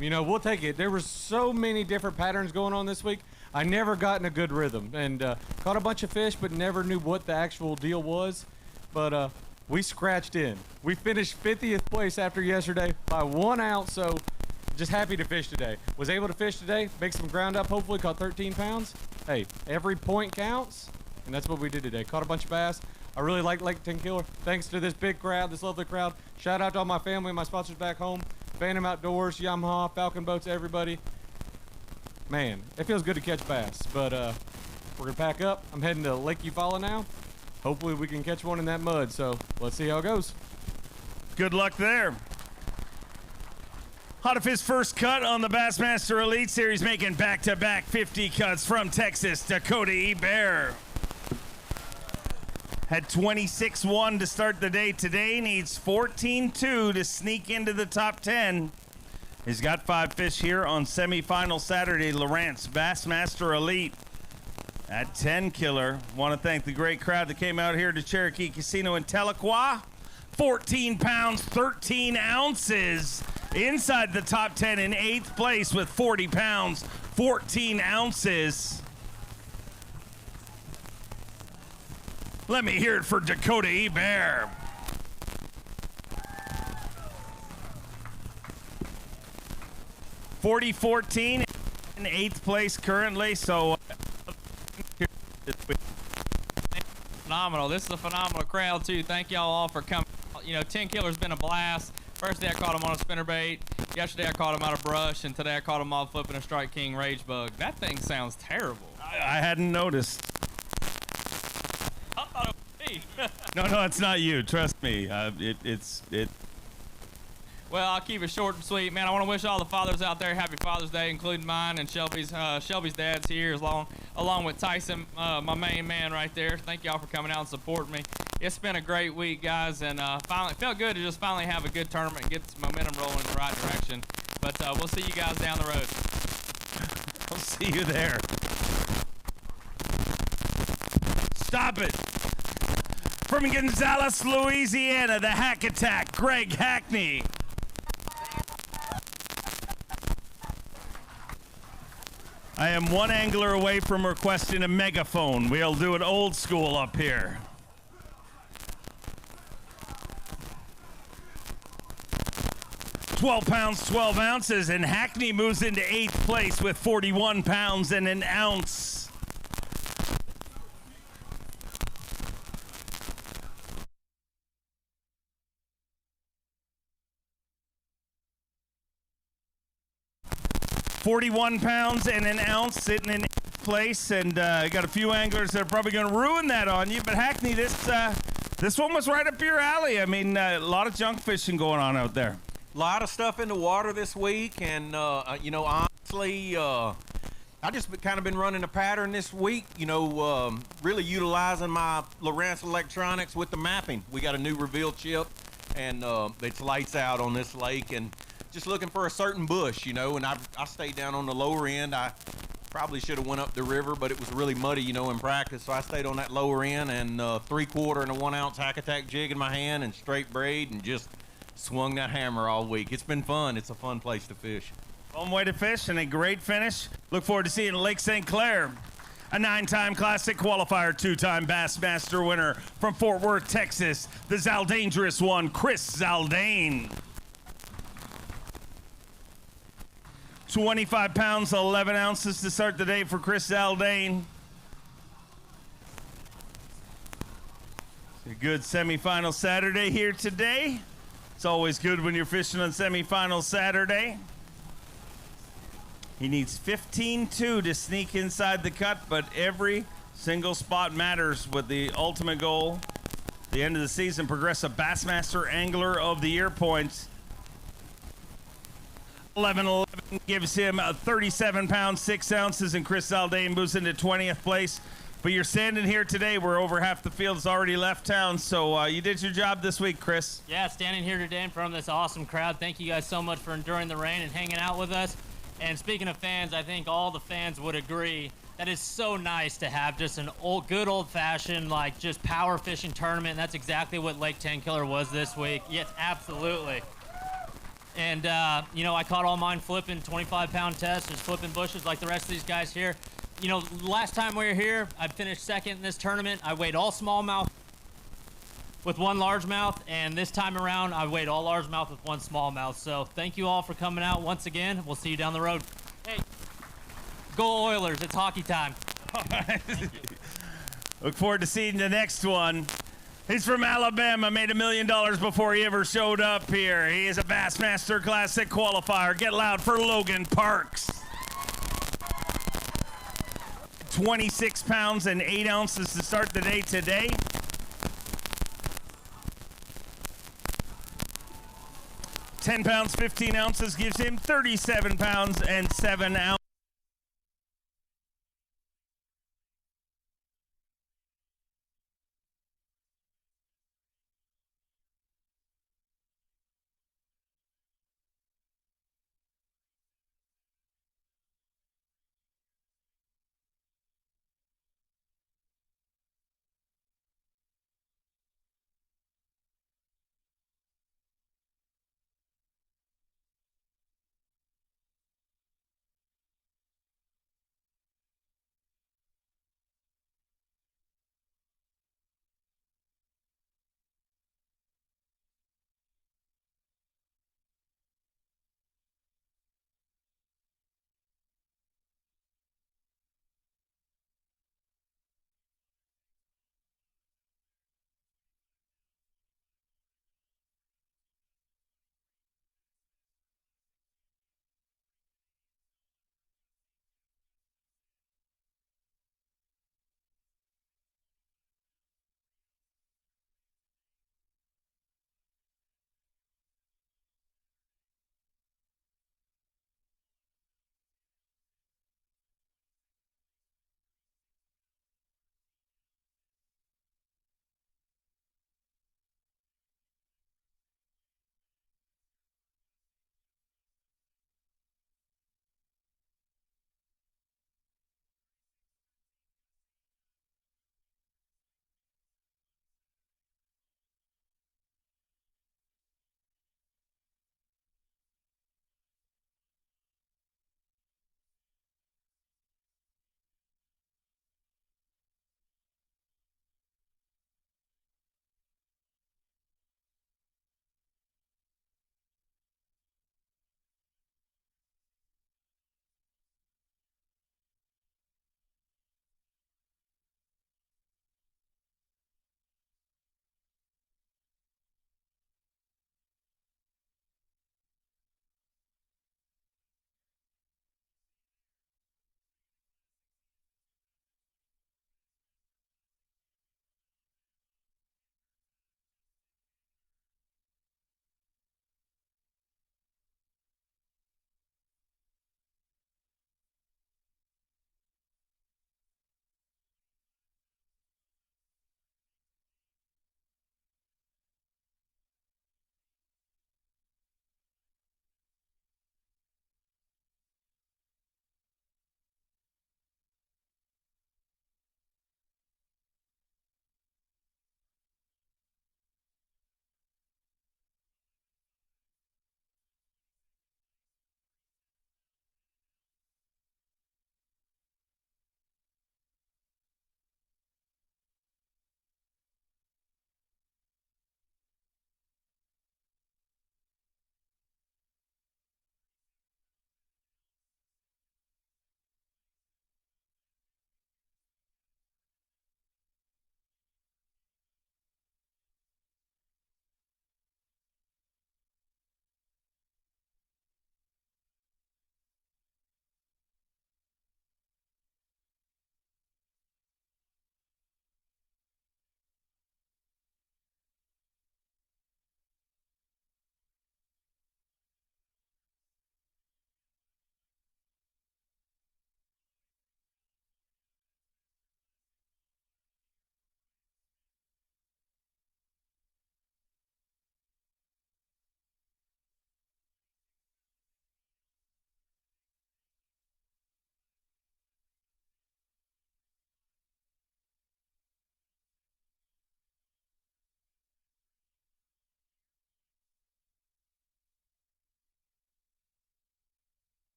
Speaker 21: You know, we'll take it. There were so many different patterns going on this week. I never got in a good rhythm and caught a bunch of fish, but never knew what the actual deal was. But we scratched in. We finished 50th place after yesterday by 1 ounce, so just happy to fish today. Was able to fish today, make some ground up, hopefully caught 13 pounds. Hey, every point counts, and that's what we did today. Caught a bunch of bass. I really like Tenkiller. Thanks to this big crowd, this lovely crowd. Shout out to all my family, my sponsors back home. Phantom Outdoors, Yamaha, Falcon Boats, everybody. Man, it feels good to catch bass. But we're going to pack up. I'm heading to Lake Eufaula now. Hopefully we can catch one in that mud. So let's see how it goes.
Speaker 1: Good luck there. Hot of his first cut on the Bassmaster Elite Series, making back-to-back 50 cuts from Texas, Dakota E. Bear. Had 26-1 to start the day today, needs 14-2 to sneak into the top 10. He's got 5 fish here on semifinal Saturday, Lowrance Bassmaster Elite at Tenkiller. Want to thank the great crowd that came out here to Cherokee Casino in Tahlequah. 14 pounds, 13 ounces inside the top 10 in 8th place with 40 pounds, 14 ounces. Let me hear it for Dakota E. Bear. $40.14 in 8th place currently, so
Speaker 22: phenomenal. This is a phenomenal crowd too. Thank y'all all for coming. You know, Tenkiller's been a blast. First day I caught him on a spinnerbait. Yesterday I caught him out of brush, and today I caught him off flipping a Strike King Rage Bug. That thing sounds terrible.
Speaker 1: I hadn't noticed.
Speaker 22: I thought it was me.
Speaker 1: No, it's not you. Trust me.
Speaker 22: Well, I'll keep it short and sweet, man. I want to wish all the fathers out there happy Father's Day, including mine and Shelby's. Shelby's dad's here, along with Tyson, my main man right there. Thank y'all for coming out and supporting me. It's been a great week, guys, and finally felt good to just finally have a good tournament, get some momentum rolling in the right direction. But we'll see you guys down the road.
Speaker 1: I'll see you there. Stop it. From Gonzales, Louisiana, the Hack Attack, Greg Hackney. I am one angler away from requesting a megaphone. We'll do it old school up here. £12 pounds, 12 ounces, and Hackney moves into 8th place with 41 pounds and an ounce. $41 pounds and an ounce sitting in 8th place, and got a few anglers that are probably going to ruin that on you. But Hackney, this one was right up your alley. I mean, a lot of junk fishing going on out there.
Speaker 23: A lot of stuff in the water this week, and you know, honestly, I just kind of been running a pattern this week. You know, really utilizing my Lowrance electronics with the mapping. We got a new reveal chip, and it's lights out on this lake, and just looking for a certain bush, you know, and I stayed down on the lower end. I probably should have went up the river, but it was really muddy, you know, in practice. So I stayed on that lower end, and 3/4 and a 1 ounce Hack Attack jig in my hand and straight braid, and just swung that hammer all week. It's been fun. It's a fun place to fish.
Speaker 1: Fun way to fish and a great finish. Look forward to seeing Lake St. Clair. A 9-time Classic qualifier, 2-time Bassmaster winner from Fort Worth, Texas, the Zaldangerous one, Chris Zaldane. 25 pounds, 11 ounces to start the day for Chris Zaldane. Good semifinal Saturday here today. It's always good when you're fishing on semifinal Saturday. He needs 15-2 to sneak inside the cut, but every single spot matters with the ultimate goal. The end of the season, Progressive Bassmaster Angler of the Year points. 11-11 gives him 37 pounds, 6 ounces, and Chris Zaldain moves into 20th place. But you're standing here today where over half the field's already left town, so you did your job this week, Chris.
Speaker 2: Yeah, standing here today in front of this awesome crowd. Thank you guys so much for enduring the rain and hanging out with us. And speaking of fans, I think all the fans would agree that it's so nice to have just an good old-fashioned, like, just power fishing tournament. And that's exactly what Lake Tenkiller was this week. Yes, absolutely. And, you know, I caught all mine flipping 25-pound tests, just flipping bushes like the rest of these guys here. You know, last time we were here, I finished second in this tournament. I weighed all smallmouth with one largemouth, and this time around, I weighed all largemouth with one smallmouth. So thank you all for coming out once again. We'll see you down the road. Hey, go Oilers. It's hockey time.
Speaker 1: Look forward to seeing the next one. He's from Alabama, made $1 million before he ever showed up here. He is a Bassmaster Classic qualifier. Get loud for Logan Parks. 26 pounds and 8 ounces to start the day today. £10 pounds, 15 ounces gives him 37 pounds and 7 ounces.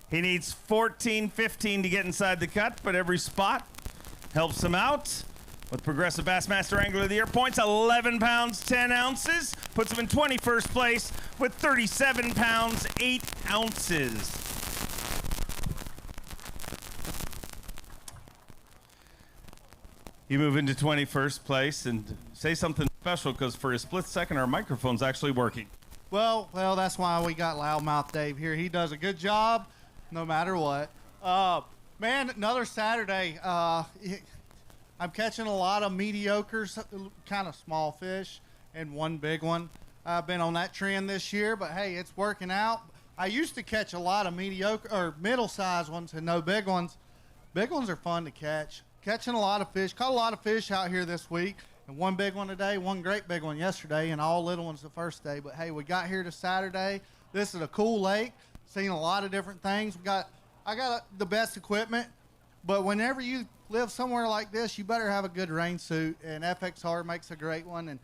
Speaker 1: He needs 14, 15 to get inside the cut, but every spot helps him out. With Progressive Bassmaster Angler of the Year points, 11 pounds, 10 ounces. Puts him in 21st place with 37 pounds, 8 ounces. You move into 21st place and say something special, because for a split second, our microphone's actually working.
Speaker 3: Well, that's why we got Loudmouth Dave here. He does a good job no matter what. Man, another Saturday. I'm catching a lot of mediocres, kind of small fish, and one big one. I've been on that trend this year, but hey, it's working out. I used to catch a lot of mediocre or middle-sized ones and no big ones. Big ones are fun to catch. Catching a lot of fish. Caught a lot of fish out here this week, and one big one today, one great big one yesterday, and all little ones the first day. But hey, we got here to Saturday. This is a cool lake. Seen a lot of different things. I got the best equipment, but whenever you live somewhere like this, you better have a good rain suit, and FXR makes a great one. And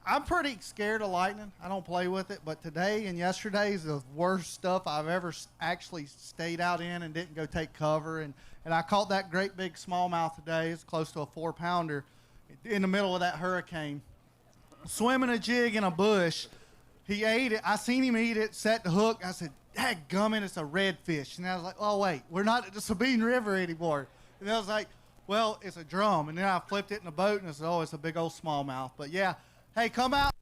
Speaker 3: I'm pretty scared of lightning. I don't play with it, but today and yesterday is the worst stuff I've ever actually stayed out in and didn't go take cover. And I caught that great big smallmouth today. It's close to a 4-pounder in the middle of that hurricane. Swimming a jig in a bush. He ate it. I seen him eat it, set the hook. I said, dadgummit, it's a redfish. And I was like, oh, wait, we're not at the Sabine River anymore. And I was like, well, it's a drum. And then I flipped it in the boat, and I said, oh, it's a big old smallmouth. But, yeah, hey, come out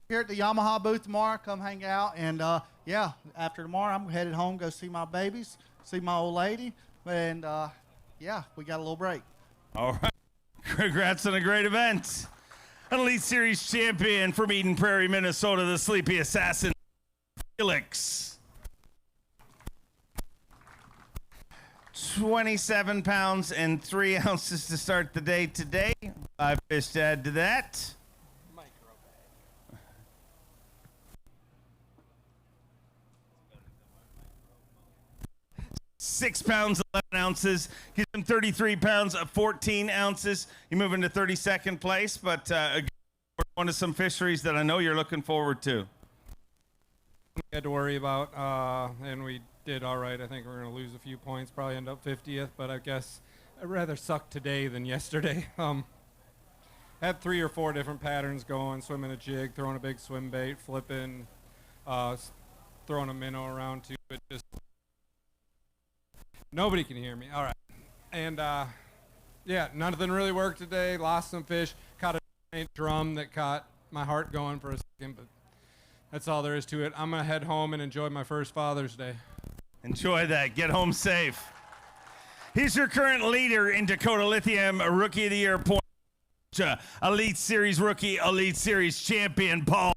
Speaker 3: here at the Yamaha booth tomorrow. Come hang out. And, yeah, after tomorrow, I'm headed home, go see my babies, see my old lady. And, yeah, we got a little break.
Speaker 1: All right. Congrats on a great event. An Elite Series champion from Eden Prairie, Minnesota, the Sleepy Assassin, Felix. 27 pounds and 3 ounces to start the day today. 5 fish to add to that. 6 pounds, 11 ounces. Gives him 33 pounds, 14 ounces. You move into 32nd place, but we're going to some fisheries that I know you're looking forward to.
Speaker 21: We had to worry about, and we did all right. I think we're going to lose a few points, probably end up 50th, but I guess I'd rather suck today than yesterday. Had 3 or 4 different patterns going, swimming a jig, throwing a big swim bait, flipping, throwing a minnow around too, but just nobody can hear me. All right. And, yeah, nothing really worked today. Lost some fish. Caught a giant drum that caught my heart going for a second, but that's all there is to it. I'm going to head home and enjoy my first Father's Day.
Speaker 1: Enjoy that. Get home safe. He's your current leader in Dakota Lithium, Rookie of the Year point. Elite Series rookie, Elite Series champion, Paul.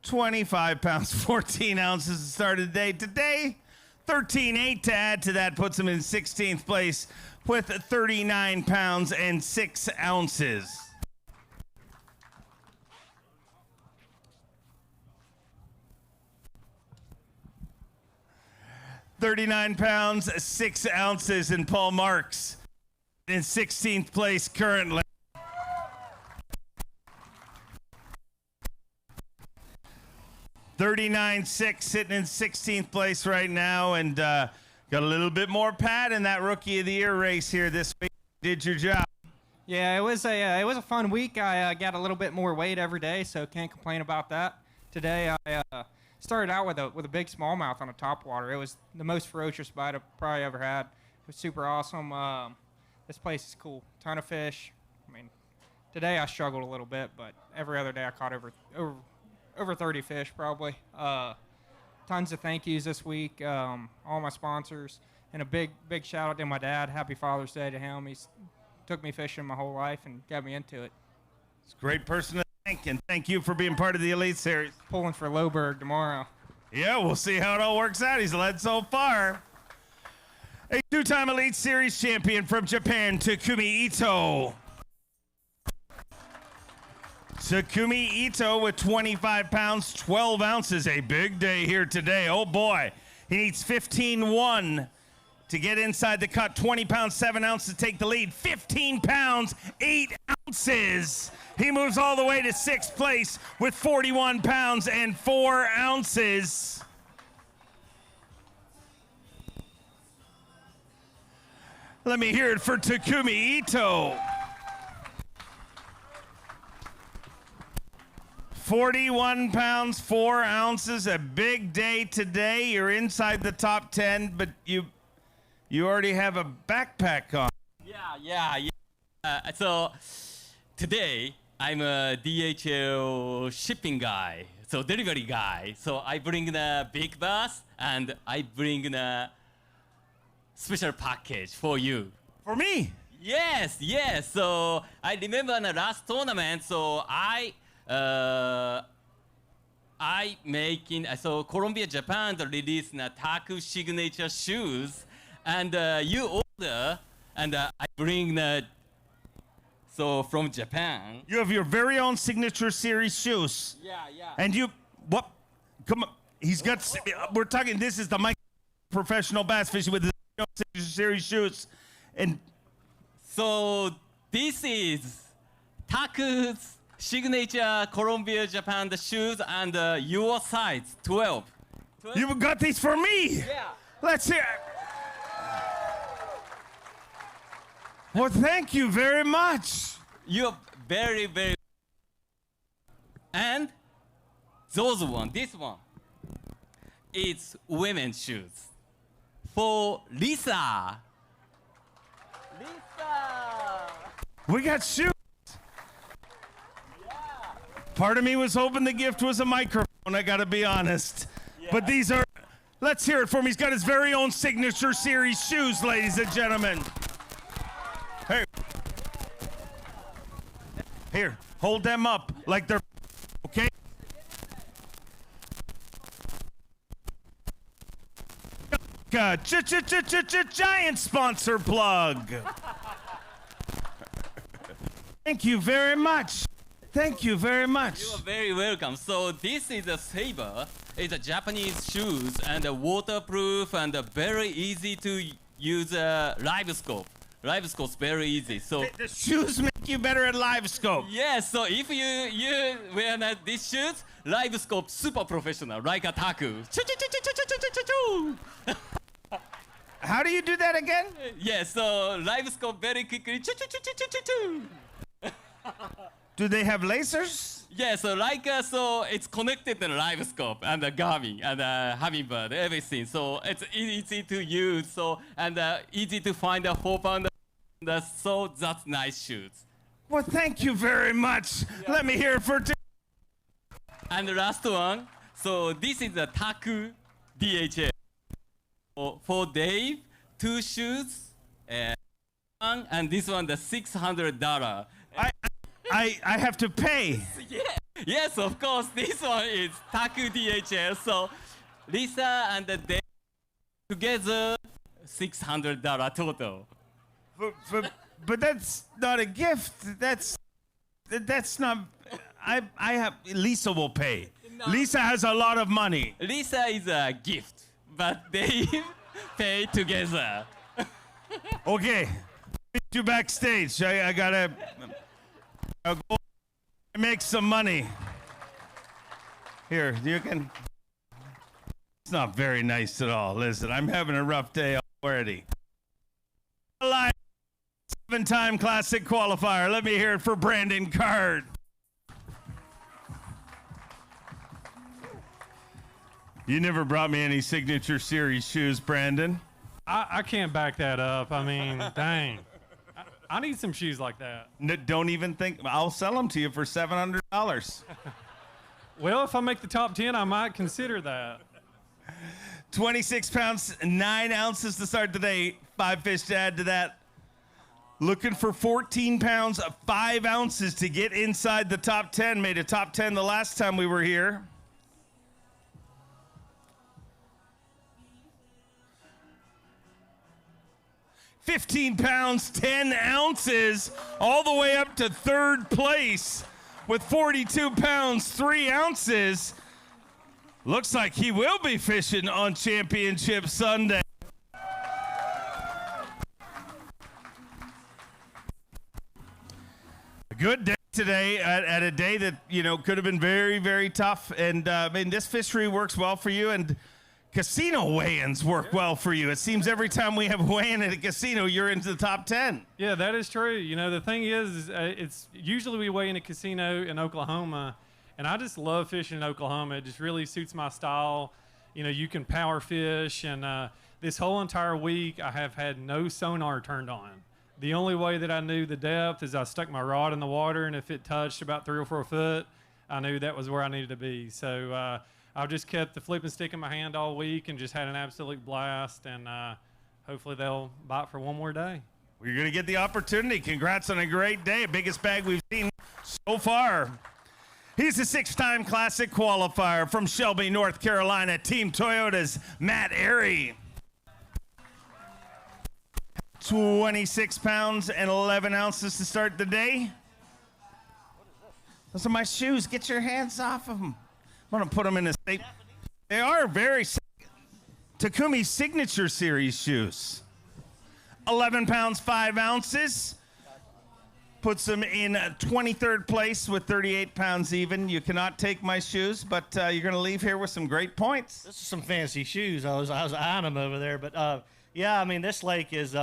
Speaker 1: 25 pounds, 14 ounces to start the day. Today, 13.8 to add to that puts him in 16th place with 39 pounds and 6 ounces. $39 pounds, 6 ounces, and Paul Marks in 16th place currently. $39.6 sitting in 16th place right now, and got a little bit more pad in that Rookie of the Year race here this week. Did your job.
Speaker 4: Yeah, it was a fun week. I got a little bit more weight every day, so can't complain about that. Today I started out with a big smallmouth on a topwater. It was the most ferocious bite I've probably ever had. It was super awesome. This place is cool. Ton of fish. I mean, today I struggled a little bit, but every other day I caught over 30 fish probably. Tons of thank yous this week. All my sponsors, and a big shout out to my dad. Happy Father's Day to him. He's took me fishing my whole life and got me into it.
Speaker 1: It's a great person to thank, and thank you for being part of the Elite Series.
Speaker 4: Pulling for Loberg tomorrow.
Speaker 1: Yeah, we'll see how it all works out. He's led so far. A 2-time Elite Series champion from Japan, Takumi Ito. Takumi Ito with 25 pounds, 12 ounces. A big day here today. Oh, boy. He needs 15-1 to get inside the cut. 20 pounds, 7 ounces to take the lead. 15 pounds, 8 ounces. He moves all the way to 6th place with 41 pounds and 4 ounces. Let me hear it for Takumi Ito. 41 pounds, 4 ounces, a big day today. You're inside the top 10, but you already have a backpack on.
Speaker 5: Yeah. So today I'm a DHL shipping guy, so delivery guy. So I bring the big bus and I bring the special package for you.
Speaker 1: For me?
Speaker 5: Yes. So I remember the last tournament. So I making so Colombia, Japan released the Taku signature shoes, and you order, and I bring the so from Japan.
Speaker 1: You have your very own signature series shoes.
Speaker 5: Yeah.
Speaker 1: And you what? Come on, he's got. We're talking. This is the Mike professional bass fishing with his own signature series shoes, and
Speaker 5: so this is Taku's signature Colombia, Japan the shoes, and your size 12.
Speaker 1: You got these for me.
Speaker 5: Yeah.
Speaker 1: Let's hear it. Well, thank you very much.
Speaker 5: You're very, very. And this one, it's women's shoes for Lisa.
Speaker 1: We got shoes. Part of me was hoping the gift was a microphone, I gotta be honest. Yeah. But these are, let's hear it for him. He's got his very own signature series shoes, ladies and gentlemen. Hey. Here, hold them up like they're, okay? Giant sponsor plug. Thank you very much. Thank you very much.
Speaker 5: You are very welcome. So this is a Saber. It's a Japanese shoes and a waterproof and a very easy to use live scope. Live scope's very easy. So
Speaker 1: the shoes make you better at live scope.
Speaker 5: Yes. So if you wear these shoes, live scope super professional like a Taku.
Speaker 1: How do you do that again?
Speaker 5: Yes. So live scope very quickly.
Speaker 1: Do they have lasers?
Speaker 5: Yeah, so so it's connected to the live scope and the Garmin and the Hummingbird, everything. So it's easy to use, so and easy to find a 4-pounder. So that's nice shoes.
Speaker 1: Well, thank you very much. Yeah. Let me hear it for.
Speaker 5: And the last one. So this is the Taku DHL. For Dave, 2 shoes, and this one the $600.
Speaker 1: I have to pay.
Speaker 5: Yeah. Yes, of course. This one is Taku DHL. So Lisa and the Dave together $600 total.
Speaker 1: But that's not a gift. That's not. I have. Lisa will pay. No. Lisa has a lot of money.
Speaker 5: Lisa is a gift, but they pay together.
Speaker 1: Okay, meet you backstage. I gotta. I'll go make some money. Here, you can. It's not very nice at all. Listen, I'm having a rough day already. Alive, 7-time classic qualifier. Let me hear it for Brandon Card. You never brought me any signature series shoes, Brandon.
Speaker 21: I can't back that up. I mean, dang. I need some shoes like that.
Speaker 1: Don't even think. I'll sell them to you for $700.
Speaker 21: Well, if I make the top 10, I might consider that.
Speaker 1: 26 pounds, 9 ounces to start the day. 5 fish to add to that. Looking for 14 pounds, 5 ounces to get inside the top 10. Made a top 10 the last time we were here. $15 pounds, 10 ounces, all the way up to 3rd place with 42 pounds, 3 ounces. Looks like he will be fishing on Championship Sunday. Good day today at a day that, could have been very, very tough. And, this fishery works well for you, and casino weigh-ins work well for you. It seems every time we have weigh-in at a casino, you're into the top 10.
Speaker 21: Yeah, that is true. The thing is it's usually we weigh in a casino in Oklahoma, and I just love fishing in Oklahoma. It just really suits my style. You can power fish, and this whole entire week I have had no sonar turned on. The only way that I knew the depth is I stuck my rod in the water, and if it touched about 3 or 4 foot, I knew that was where I needed to be. So I've just kept the flipping stick in my hand all week and just had an absolute blast, and hopefully they'll bite for one more day.
Speaker 1: Well, you're going to get the opportunity. Congrats on a great day. Biggest bag we've seen so far. He's a 6-time Classic qualifier from Shelby, North Carolina. Team Toyota's Matt Airy. 26 pounds and 11 ounces to start the day. Those are my shoes. Get your hands off of them. I'm going to put them in a safe. They are very Takumi Signature Series shoes. 11 pounds, 5 ounces. Puts them in 23rd place with 38 pounds even. You cannot take my shoes, but you're going to leave here with some great points.
Speaker 6: This is some fancy shoes. I was eyeing them over there, but yeah, this lake is.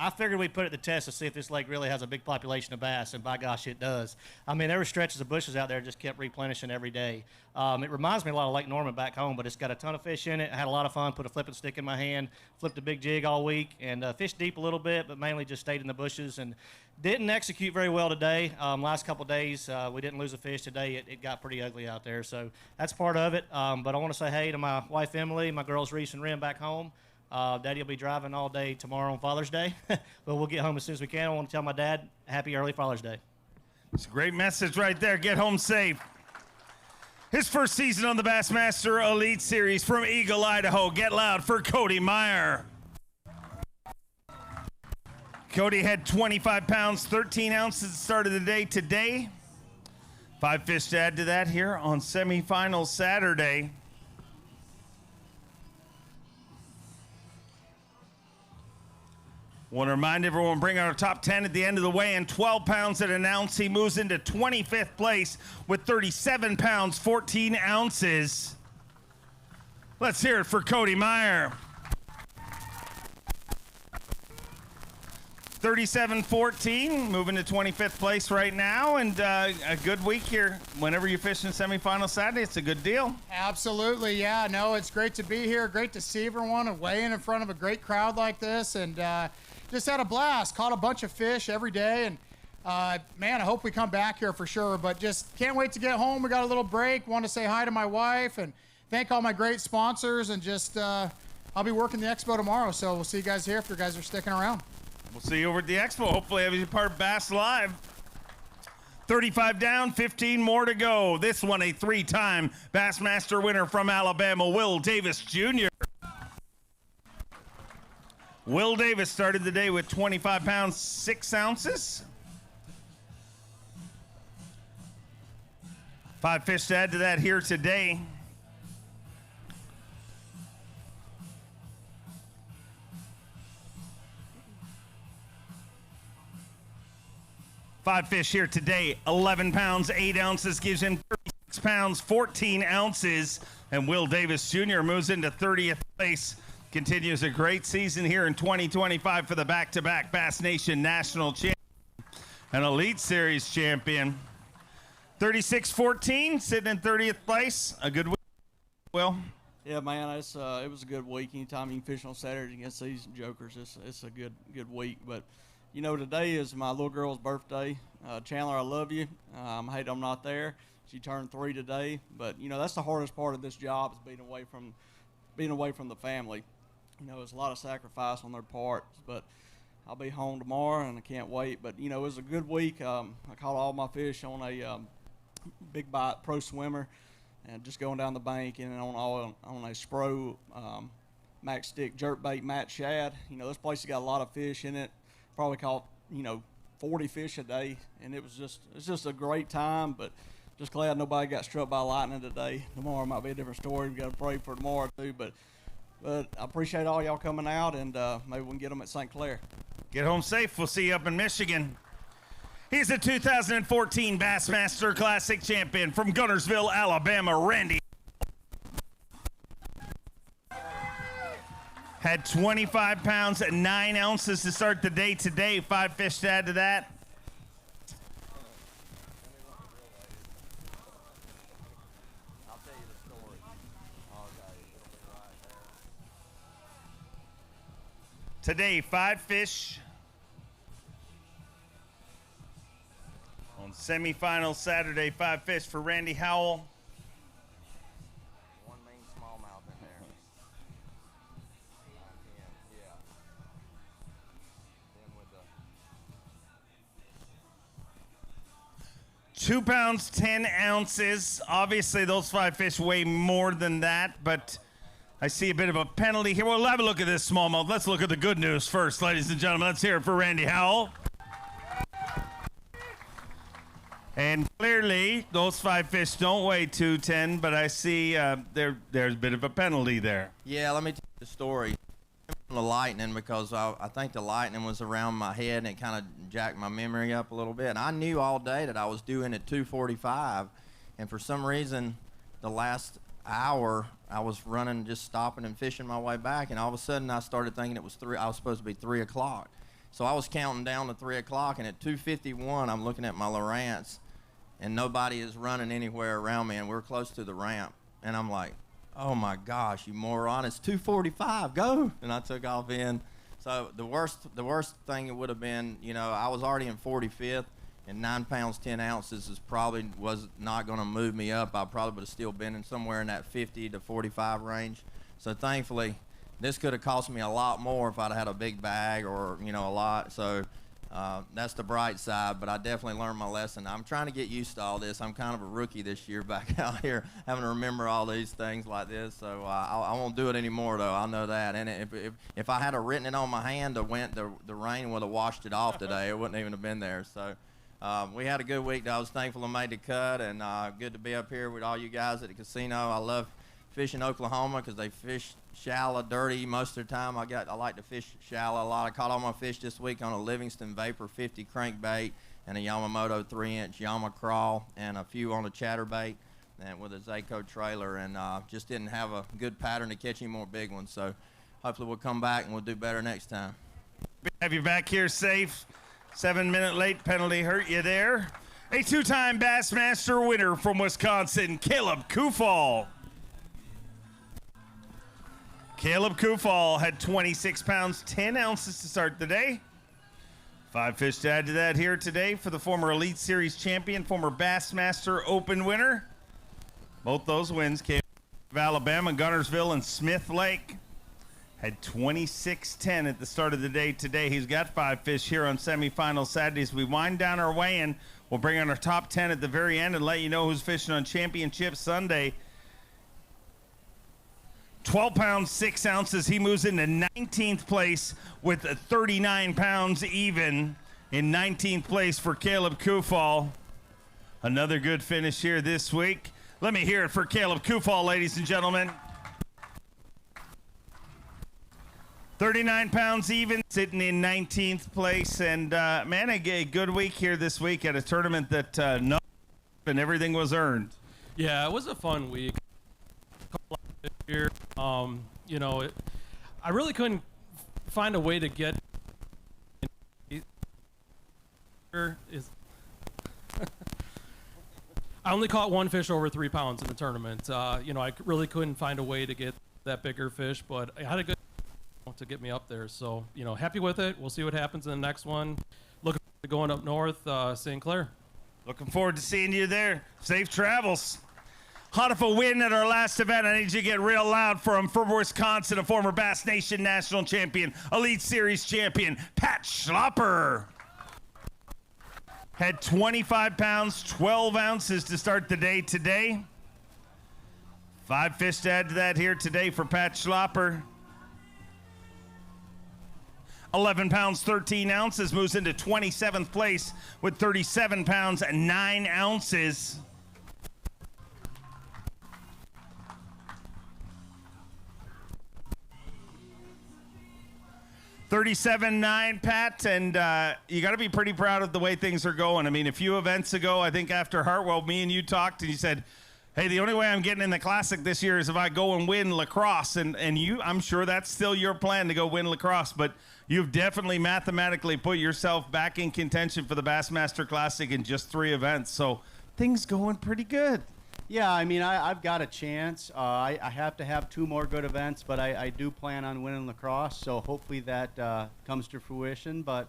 Speaker 6: I figured we'd put it to the test to see if this lake really has a big population of bass, and by gosh, it does. There were stretches of bushes out there that just kept replenishing every day. It reminds me a lot of Lake Norman back home, but it's got a ton of fish in it. I had a lot of fun, put a flipping stick in my hand, flipped a big jig all week, and fished deep a little bit, but mainly just stayed in the bushes and didn't execute very well today. Last couple of days, we didn't lose a fish. Today, it got pretty ugly out there, so that's part of it. But I want to say hey to my wife, Emily, my girls, Reese and Ren back home. Daddy will be driving all day tomorrow on Father's Day, but we'll get home as soon as we can. I want to tell my dad, happy early Father's Day.
Speaker 1: It's a great message right there. Get home safe. His first season on the Bassmaster Elite Series from Eagle, Idaho. Get loud for Cody Meyer. Cody had 25 pounds, 13 ounces at the start of the day today. 5 fish to add to that here on semifinal Saturday. Want to remind everyone, bring our top 10 at the end of the weigh-in. 12 pounds at an ounce. He moves into 25th place with 37 pounds, 14 ounces. Let's hear it for Cody Meyer. 37-14, moving to 25th place right now, and a good week here. Whenever you fish in semifinal Saturday, it's a good deal.
Speaker 8: Absolutely, yeah. No, it's great to be here. Great to see everyone and weigh in front of a great crowd like this, and just had a blast. Caught a bunch of fish every day, and man, I hope we come back here for sure, but just can't wait to get home. We got a little break. Want to say hi to my wife and thank all my great sponsors, and just I'll be working the expo tomorrow, so we'll see you guys here if you guys are sticking around.
Speaker 1: We'll see you over at the expo. Hopefully have you part of Bass Live. 35 down, 15 more to go. This one a 3-time Bassmaster winner from Alabama, Will Davis Jr. Will Davis started the day with 25 pounds, 6 ounces. 5 fish to add to that here today. Five fish here today, 11 pounds, 8 ounces, gives him 36 pounds, 14 ounces. And Will Davis Jr. moves into 30th place. Continues a great season here in 2025 for the back-to-back Bass Nation National Champion and Elite Series champion. 36-14, sitting in 30th place. A good week, Will.
Speaker 9: Yeah, man, it was a good week. Anytime you can fish on Saturday against these jokers, it's a good week. But, you know, today is my little girl's birthday. Chandler, I love you. I hate I'm not there. She turned 3 today. But, you know, that's the hardest part of this job is being away from the family. You know, it's a lot of sacrifice on their part, but I'll be home tomorrow, and I can't wait. But, you know, it was a good week. I caught all my fish on a big bite pro swimmer, and just going down the bank and on a Spro max stick jerkbait Matt shad. You know, this place has got a lot of fish in it. Probably caught, 40 fish a day, and it's just a great time. But just glad nobody got struck by lightning today. Tomorrow might be a different story. We got to pray for tomorrow too. But I appreciate all y'all coming out, and maybe we can get them at St. Clair.
Speaker 1: Get home safe. We'll see you up in Michigan. He's a 2014 Bassmaster Classic champion from Guntersville, Alabama, Randy. Had 25 pounds and 9 ounces to start the day today. 5 fish to add to that. Today, 5 fish. On semifinal Saturday, 5 fish for Randy Howell.
Speaker 10: One main smallmouth in there.
Speaker 1: 2 pounds, 10 ounces. Obviously, those 5 fish weigh more than that, but I see a bit of a penalty here. Well, have a look at this smallmouth. Let's look at the good news first, ladies and gentlemen. Let's hear it for Randy Howell. And clearly, those 5 fish don't weigh 210, but I see there's a bit of a penalty there.
Speaker 10: Yeah, let me tell you the story. From the lightning, because I think the lightning was around my head and it kind of jacked my memory up a little bit. I knew all day that I was doing at 245, and for some reason, the last hour I was running, just stopping and fishing my way back, and all of a sudden I started thinking it was I was supposed to be 3 o'clock. So I was counting down to 3 o'clock, and at 2:51 I'm looking at my Lowrance, and nobody is running anywhere around me, and we're close to the ramp, and I'm like, oh my gosh, you moron, it's 2:45, go. And I took off in. So the worst thing it would have been, you know, I was already in 45th, and 9 pounds 10 ounces was not going to move me up. I probably would have still been in somewhere in that 50 to 45 range. So thankfully, this could have cost me a lot more if I'd had a big bag or, you know, a lot. So that's the bright side, but I definitely learned my lesson. I'm trying to get used to all this. I'm kind of a rookie this year back out here, having to remember all these things like this. So I won't do it anymore, though. I know that. And if I had written it on my hand, the rain would have washed it off today. It wouldn't even have been there. So we had a good week, though. I was thankful I made the cut, and good to be up here with all you guys at the casino. I love fishing Oklahoma because they fish shallow, dirty most of the time. I like to fish shallow a lot. I caught all my fish this week on a Livingston Vapor 50 crankbait and a Yamamoto 3-inch Yama crawl, and a few on a chatterbait and with a Zaco trailer, and just didn't have a good pattern to catch any more big ones. So hopefully we'll come back and we'll do better next time.
Speaker 1: Have you back here safe. 7-minute late penalty hurt you there. A 2-time Bassmaster winner from Wisconsin, Caleb Kufal. Caleb Kufal had 26 pounds, 10 ounces to start the day. 5 fish to add to that here today for the former Elite Series champion, former Bassmaster Open winner. Both those wins came from Alabama, Guntersville, and Smith Lake. Had 26-10 at the start of the day today. He's got 5 fish here on semifinal Saturdays. We wind down our weigh-in. We'll bring on our top 10 at the very end and let you know who's fishing on Championship Sunday. 12 pounds, 6 ounces. He moves into 19th place with 39 pounds even in 19th place for Caleb Kufal. Another good finish here this week. Let me hear it for Caleb Kufal, ladies and gentlemen. 39 pounds even, sitting in 19th place. And, man, a good week here this week at a tournament that and everything was earned.
Speaker 11: Yeah, it was a fun week. Here, you know, I really couldn't find a way to get. I only caught 1 fish over 3 pounds in the tournament. You know, I really couldn't find a way to get that bigger fish, but I had a good to get me up there. So, you know, happy with it. We'll see what happens in the next one. Looking forward to going up north, St. Clair.
Speaker 1: Looking forward to seeing you there. Safe travels. Hot of a win at our last event. I need you to get real loud for him. From Wisconsin, a former Bass Nation national champion, Elite Series champion, Pat Schlopper. Had 25 pounds, 12 ounces to start the day today. 5 fish to add to that here today for Pat Schlopper. 11 pounds, 13 ounces, moves into 27th place with 37 pounds and 9 ounces. 37-9, Pat, and you got to be pretty proud of the way things are going. I mean, a few events ago, I think after Hartwell, me and you talked, and you said, hey, the only way I'm getting in the Classic this year is if I go and win lacrosse. And you, I'm sure that's still your plan to go win lacrosse, but you've definitely mathematically put yourself back in contention for the Bassmaster Classic in just 3 events. So things going pretty good.
Speaker 12: Yeah, I mean, I've got a chance. I have to have 2 more good events, but I do plan on winning lacrosse, so hopefully that comes to fruition. But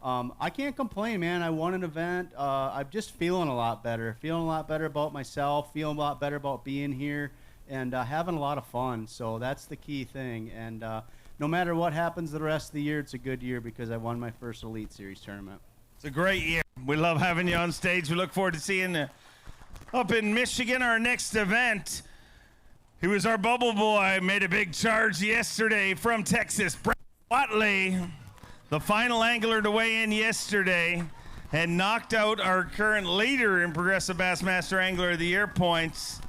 Speaker 12: I can't complain, man. I won an event. I'm just feeling a lot better. Feeling a lot better about myself, feeling a lot better about being here, and having a lot of fun. So that's the key thing. And no matter what happens the rest of the year, it's a good year because I won my first Elite Series tournament.
Speaker 1: It's a great year. We love having you on stage. We look forward to seeing you up in Michigan, our next event. He was our bubble boy, made a big charge yesterday from Texas. Brett Watley, the final angler to weigh in yesterday, and knocked out our current leader in Progressive Bassmaster Angler of the Year points,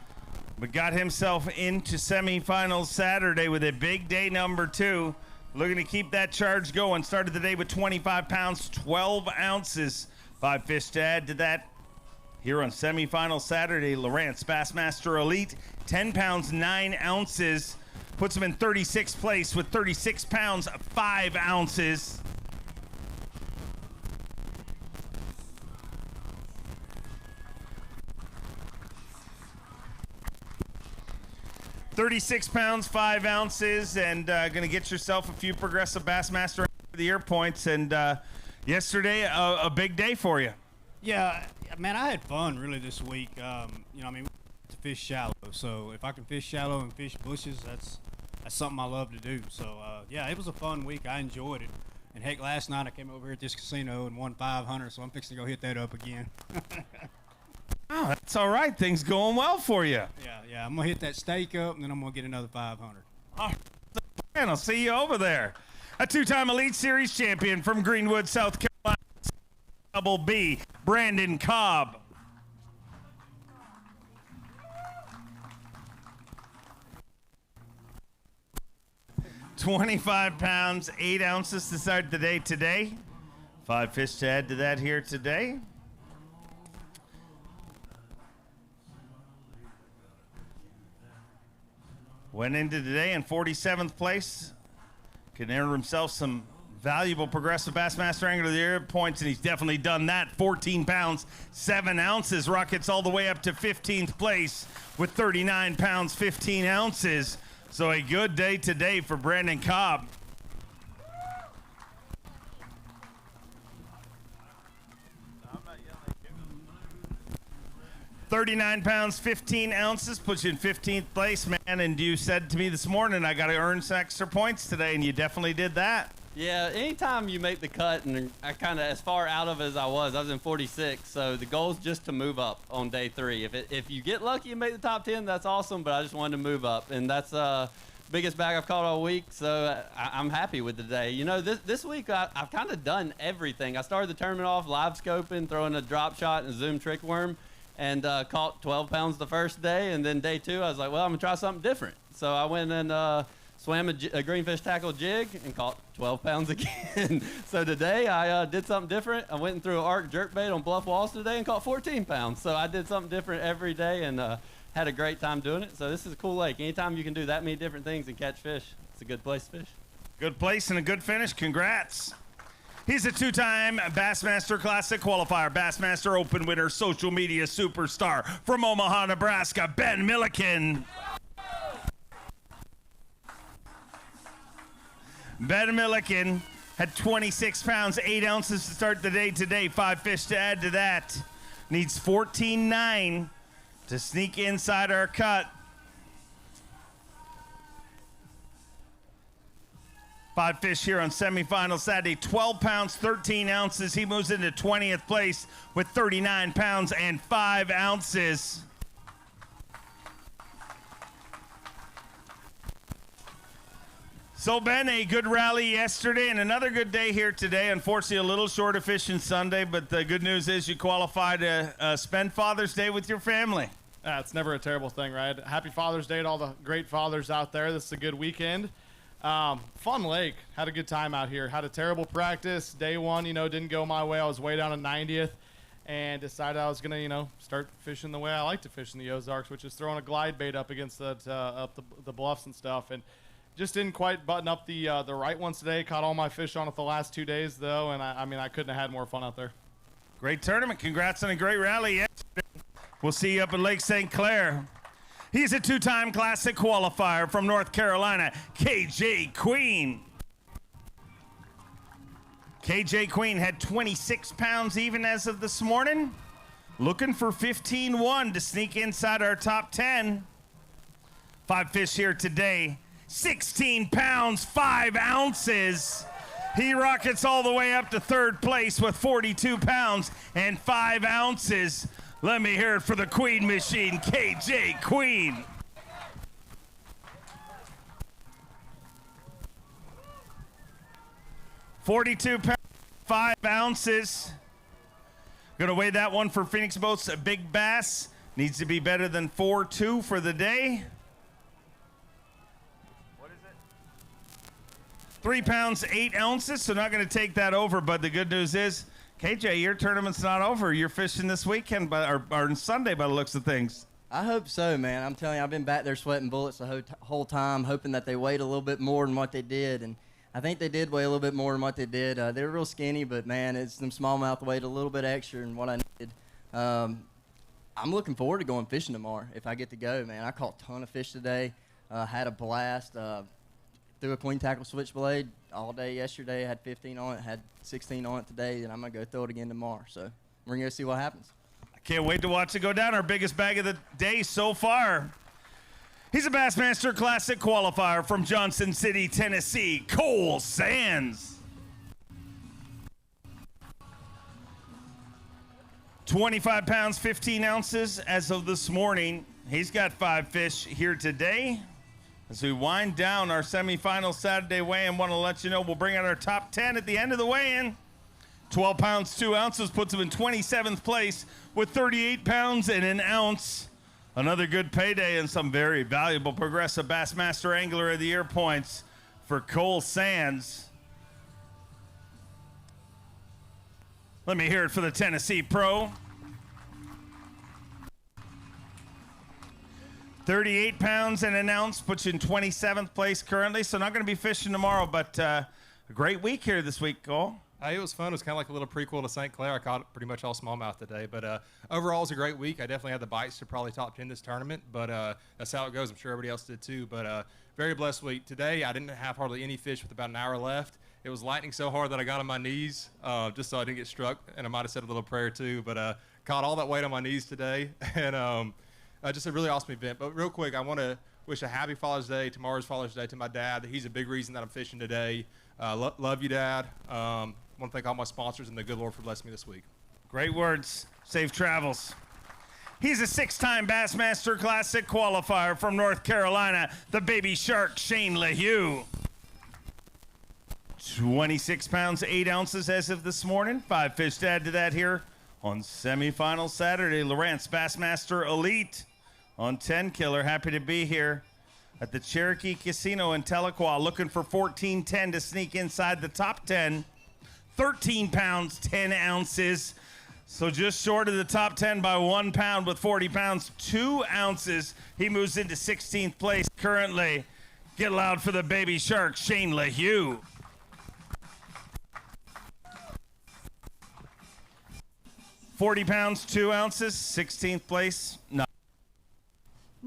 Speaker 1: but got himself into semifinals Saturday with a big day number 2. Looking to keep that charge going. Started the day with 25 pounds, 12 ounces. 5 fish to add to that. Here on semifinal Saturday, Lowrance Bassmaster Elite, 10 pounds, 9 ounces. Puts him in 36th place with 36 pounds, 5 ounces. $36 pounds, 5 ounces, and going to get yourself a few Progressive Bassmaster of the Year points. And yesterday, a big day for you.
Speaker 13: Yeah, man, I had fun really this week. You know, I mean, to fish shallow. So if I can fish shallow and fish bushes, that's something I love to do. So yeah, it was a fun week. I enjoyed it. And heck, last night I came over here at this casino and won 500. So I'm fixing to go hit that up again.
Speaker 1: Oh, that's all right. Things going well for you.
Speaker 13: Yeah, I'm gonna hit that stake up and then I'm gonna get another 500.
Speaker 1: Oh, man, I'll see you over there. A 2-time Elite Series champion from Greenwood, South Carolina. Double B, Brandon Cobb. $25 pounds, 8 ounces to start the day today. 5 fish to add to that here today. Went into today in 47th place. Can earn himself some valuable Progressive Bassmaster Angler of the Year points, and he's definitely done that. 14 pounds, 7 ounces. Rockets all the way up to 15th place with 39 pounds, 15 ounces. So a good day today for Brandon Cobb. $39 pounds, 15 ounces, puts you in 15th place, man. And you said to me this morning, I got to earn some extra points today, and you definitely did that.
Speaker 5: Yeah, anytime you make the cut, and I kind of, as far out of it as I was in 46, so the goal is just to move up on day 3. If you get lucky and make the top 10, that's awesome, but I just wanted to move up, and that's biggest bag I've caught all week, so I'm happy with the day. You know, this week I've kind of done everything. I started the tournament off live scoping, throwing a drop shot and a zoom trick worm, and caught 12 pounds the first day, and then day 2 I was like, well, I'm gonna try something different. So I went and swam a greenfish tackle jig and caught 12 pounds again. So today I did something different. I went and threw an arc jerkbait on bluff walls today and caught 14 pounds. So I did something different every day and had a great time doing it. So this is a cool lake. Anytime you can do that many different things and catch fish, it's a good place to fish.
Speaker 1: Good place and a good finish. Congrats. He's a 2-time Bassmaster Classic qualifier, Bassmaster Open winner, social media superstar from Omaha, Nebraska, Ben Milliken. Ben Milliken had 26 pounds, 8 ounces to start the day today. 5 fish to add to that. Needs 14.9 to sneak inside our cut. 5 fish here on semifinal Saturday. 12 pounds, 13 ounces. He moves into 20th place with 39 pounds and 5 ounces. So, Ben, a good rally yesterday and another good day here today. Unfortunately, a little short of fishing Sunday, but the good news is you qualified to spend Father's Day with your family.
Speaker 14: It's never a terrible thing, right? Happy Father's Day to all the great fathers out there. This is a good weekend.
Speaker 7: Fun lake. Had a good time out here. Had a terrible practice. Day one, didn't go my way. I was way down at 90th and decided I was going to, start fishing the way I like to fish in the Ozarks, which is throwing a glide bait up against up the bluffs and stuff. And just didn't quite button up the right ones today. Caught all my fish on it the last 2 days, though, and I couldn't have had more fun out there.
Speaker 1: Great tournament. Congrats on a great rally yesterday. We'll see you up in Lake St. Clair. He's a two-time Classic qualifier from North Carolina, KJ Queen. KJ Queen had 26 pounds even as of this morning. Looking for 15-1 to sneak inside our top 10. 5 fish here today. 16 pounds, 5 ounces. He rockets all the way up to third place with 42 pounds and 5 ounces. Let me hear it for the Queen Machine, KJ Queen. $42 pounds, 5 ounces. Gonna weigh that one for Phoenix Boats, a big bass. Needs to be better than 4.2 for the day. 3 pounds, 8 ounces, so not going to take that over, but the good news is, KJ, your tournament's not over. You're fishing this weekend, or Sunday by the looks of things.
Speaker 14: I hope so, man. I'm telling you, I've been back there sweating bullets the whole time, hoping that they weighed a little bit more than what they did, and I think they did weigh a little bit more than what they did. They were real skinny, but, man, them smallmouth weighed a little bit extra than what I needed. I'm looking forward to going fishing tomorrow if I get to go, man. I caught a ton of fish today, had a blast. Threw a queen tackle switchblade all day yesterday. Had 15 on it, had 16 on it today, and I'm going to go throw it again tomorrow. So we're going to see what happens.
Speaker 1: I can't wait to watch it go down. Our biggest bag of the day so far. He's a Bassmaster Classic qualifier from Johnson City, Tennessee, Cole Sands. 25 pounds, 15 ounces as of this morning. He's got 5 fish here today. As we wind down our semifinal Saturday weigh-in, want to let you know we'll bring out our top 10 at the end of the weigh-in. 12 pounds, 2 ounces puts him in 27th place with 38 pounds and an ounce. Another good payday and some very valuable Progressive Bassmaster Angler of the Year points for Cole Sands. Let me hear it for the Tennessee Pro. 38 pounds and an ounce puts you in 27th place currently, so not going to be fishing tomorrow, but a great week here this week, Cole.
Speaker 15: It was fun. It was kind of like a little prequel to St. Clair. I caught pretty much all smallmouth today, but overall it was a great week. I definitely had the bites to probably top 10 this tournament, but that's how it goes. I'm sure everybody else did too, but very blessed week. Today I didn't have hardly any fish with about an hour left. It was lightning so hard that I got on my knees just so I didn't get struck, and I might have said a little prayer too, but caught all that weight on my knees today, and just a really awesome event. But real quick, I want to wish a happy Father's Day, tomorrow's Father's Day, to my dad. He's a big reason that I'm fishing today. Love you, Dad. Want to thank all my sponsors and the good Lord for blessing me this week.
Speaker 1: Great words. Safe travels. He's a 6-time Bassmaster Classic qualifier from North Carolina, the Baby Shark, Shane LaHue. 26 pounds, 8 ounces as of this morning. 5 fish to add to that here on semifinal Saturday. Lowrance Bassmaster Elite on Tenkiller. Happy to be here at the Cherokee Casino in Tahlequah, looking for 14-10 to sneak inside the top 10. 13 pounds, 10 ounces. So just short of the top 10 by 1 pound with 40 pounds, 2 ounces. He moves into 16th place currently. Get loud for the Baby Shark, Shane LaHue. $40 pounds, 2 ounces, 16th place.
Speaker 24: No,